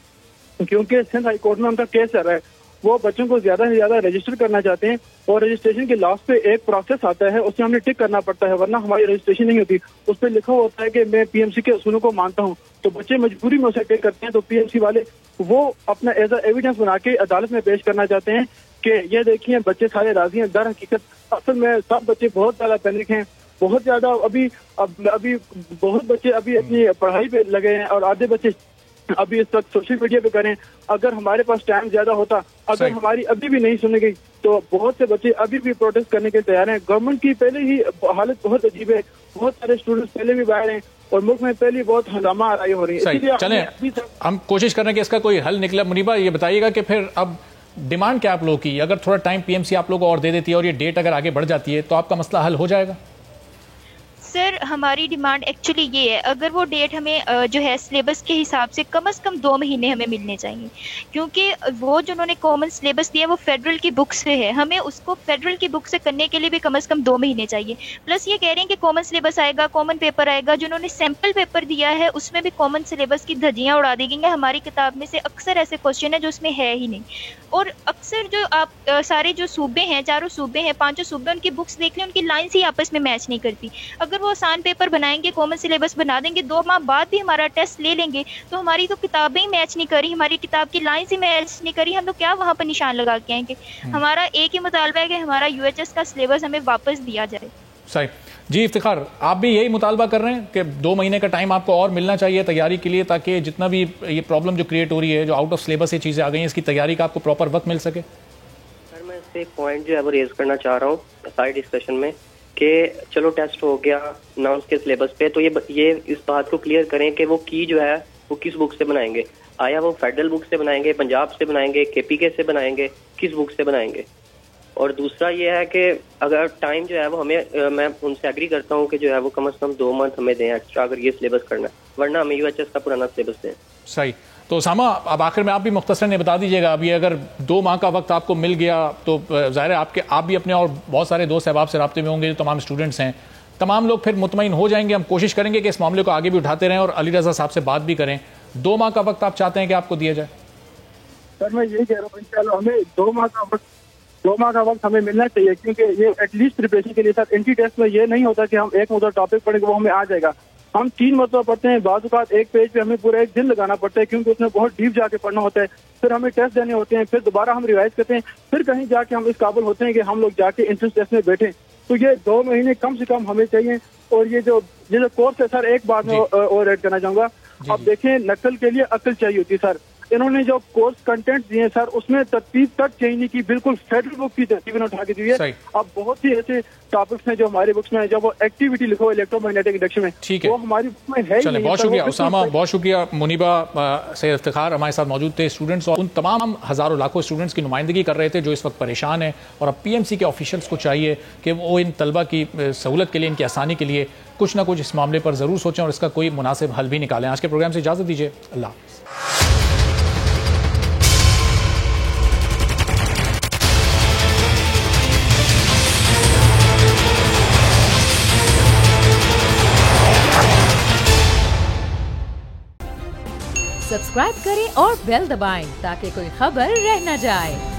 क्योंकि सिंध हाई कोर्ट में उनका केस चल रहा है। वो बच्चों को ज्यादा से ज्यादा रजिस्टर करना चाहते हैं, और रजिस्ट्रेशन के लास्ट पे एक प्रोसेस आता है, उसमें हमने टिक करना पड़ता है, वरना हमारी रजिस्ट्रेशन नहीं होती। उस पर लिखा होता है कि मैं पीएमसी के असूलों को मानता हूँ, तो बच्चे मजबूरी में उसे टिक करते हैं। तो पीएमसी वाले वो अपना एज एविडेंस बना के अदालत में पेश करना चाहते हैं कि ये देखिए बच्चे सारे राजी हैं। दर हकीकत असल में सब बच्चे बहुत ज्यादा पैनिक हैं, बहुत ज्यादा अभी बहुत बच्चे अभी अपनी पढ़ाई पे लगे हैं, और आधे बच्चे अभी इस वक्त सोशल मीडिया पे करें। अगर हमारे पास टाइम ज्यादा होता, अगर हमारी अभी भी नहीं सुनी गई, तो बहुत से बच्चे अभी भी प्रोटेस्ट करने के तैयार हैं। गवर्नमेंट की पहले ही हालत बहुत अजीब है, बहुत सारे स्टूडेंट्स पहले भी बाहर हैं, और मुल्क में पहले बहुत हंगामा आराई हो रही है। चलें हम कोशिश कर रहे हैं कि इसका कोई हल निकला। मुनीबा, ये बताइएगा कि फिर अब डिमांड क्या आप लोगों की? अगर थोड़ा टाइम पीएमसी आप लोगों को और दे देती है और ये डेट अगर आगे बढ़ जाती है, तो आपका मसला हल हो जाएगा? सर, हमारी डिमांड एक्चुअली ये है, अगर वो डेट हमें जो है सिलेबस के हिसाब से कम 2 महीने हमें मिलने चाहिए, क्योंकि वो जो उन्होंने कॉमन सिलेबस दिया है वो फेडरल की बुक से है, हमें उसको फेडरल की बुक से करने के लिए भी कम 2 महीने चाहिए। प्लस ये कह रहे हैं कि कॉमन सिलेबस आएगा, कॉमन पेपर आएगा, जो उन्होंने सैम्पल पेपर दिया है उसमें भी कॉमन सिलेबस की धज्जियाँ उड़ा दी गई हैं। हमारी किताब में से अक्सर ऐसे क्वेश्चन है जो उसमें है ही नहीं, और अक्सर जो आप सारे जो सूबे हैं, 4 सूबे हैं, 5 सूबे, उनकी बुक्स देख लें, उनकी लाइन्स ही आपस में मैच नहीं करती। अगर वो आसान पेपर बनाएंगे, कॉमन सिलेबस बना देंगे, 2 माह बाद भी हमारा टेस्ट ले लेंगे, तो हमारी तो किताबें ही मैच नहीं करी, हमारी किताब की लाइन्स ही मैच नहीं करी, हम लोग क्या वहाँ पर निशान लगा के आएंगे? हमारा एक ही मुतालबा है कि हमारा यूएचएस का सिलेबस हमें वापस दिया जाए। सही जी। इफ्तिखार, आप भी यही मुतालबा कर रहे हैं कि 2 महीने का टाइम आपको और मिलना चाहिए तैयारी के लिए, ताकि जितना भी ये प्रॉब्लम जो क्रिएट हो रही है, जो आउट ऑफ सिलेबस ये चीज़ें आ गई हैं, इसकी तैयारी का आपको प्रॉपर वक्त मिल सके? सर, मैं इससे एक पॉइंट जो है वो रेज करना चाह रहा हूँ साइड डिस्कशन में कि चलो टेस्ट हो गया नॉर्म्स के सिलेबस पे, तो ये इस बात को क्लियर करें कि वो की जो है वो किस बुक से बनाएंगे। आया वो फेडरल बुक से बनाएंगे, पंजाब से बनाएंगे, केपीके से बनाएंगे, किस बुक से बनाएंगे? और दूसरा ये है कि अगर टाइम जो है वो हमें मैं उनसे एग्री करता हूँ कि जो है वो कम से कम 2 मंथ हमें दें एक्स्ट्रा अगर ये सिलेबस करना है, वरना हमें यूएचएस का पुराना सिलेबस दें। सही। तो उसामा, अब आखिर में आप भी मुख्तसरन बता दीजिएगा, अभी अगर 2 माह का वक्त आपको मिल गया तो ज़ाहिर है आप भी अपने और बहुत सारे दोस्त अहबाब से राब्ते में होंगे, जो तमाम स्टूडेंट्स हैं, तमाम लोग फिर मुतमईन हो जाएंगे। हम कोशिश करेंगे कि इस मामले को आगे भी उठाते रहें और अली रज़ा साहब से बात भी करें। 2 माह का वक्त आप चाहते हैं कि आपको दिया जाए? सर मैं यही कह रहा हूँ, इंशाल्लाह हमें 2 माह का वक्त हमें मिलना चाहिए, क्योंकि ये एटलीस्ट प्रिपरेशन के लिए सर एंटी टेस्ट में ये नहीं होता कि हम एक मतलब टॉपिक पढ़ेंगे वो हमें आ जाएगा। हम 3 मतलब पढ़ते हैं, बाज़ औक़ात एक पेज पे हमें पूरा एक दिन लगाना पड़ता है, क्योंकि उसमें बहुत डीप जाके पढ़ना होता है। फिर हमें टेस्ट देने होते हैं, फिर दोबारा हम रिवाइज करते हैं, फिर कहीं जाके हम इस काबिल होते हैं कि हम लोग जाके एंट्रेंस टेस्ट में बैठें। तो ये 2 महीने कम से कम हमें चाहिए। और ये जो कोर्स है सर, एक बात में और ऐड करना चाहूंगा। अब देखें, नकल के लिए अकल चाहिए होती है सर। इन्होंने जो कोर्स कंटेंट दिए सर, उसमें तरतीब तक चेंज नहीं की, बिल्कुल फेडरल बुक की तरतीब उठा के दी है। अब बहुत ही ऐसे टॉपिक्स हैं जो हमारी बुक्स में है, जब वो एक्टिविटी लिखो इलेक्ट्रोमैग्नेटिक इंडक्शन में, ठीक है, वो हमारी बुक में है। चले, बहुत शुक्रिया उसामा, बहुत शुक्रिया। मुनीबा सैयद इफ्तिखार हमारे साथ मौजूद थे। स्टूडेंट्स और उन तमाम हजारों लाखों स्टूडेंट्स की नुमाइंदगी कर रहे थे जो इस वक्त परेशान हैं, और अब पीएमसी के ऑफिशियल्स को चाहिए कि वो इन तलबा की सहूलत के लिए, इनकी आसानी के लिए कुछ ना कुछ इस मामले पर जरूर सोचें और इसका कोई मुनासिब हल भी निकालें। आज के प्रोग्राम से इजाजत दीजिए, अल्लाह हाफ़िज़। सब्सक्राइब करें और बेल दबाएं ताकि कोई खबर रह न जाए।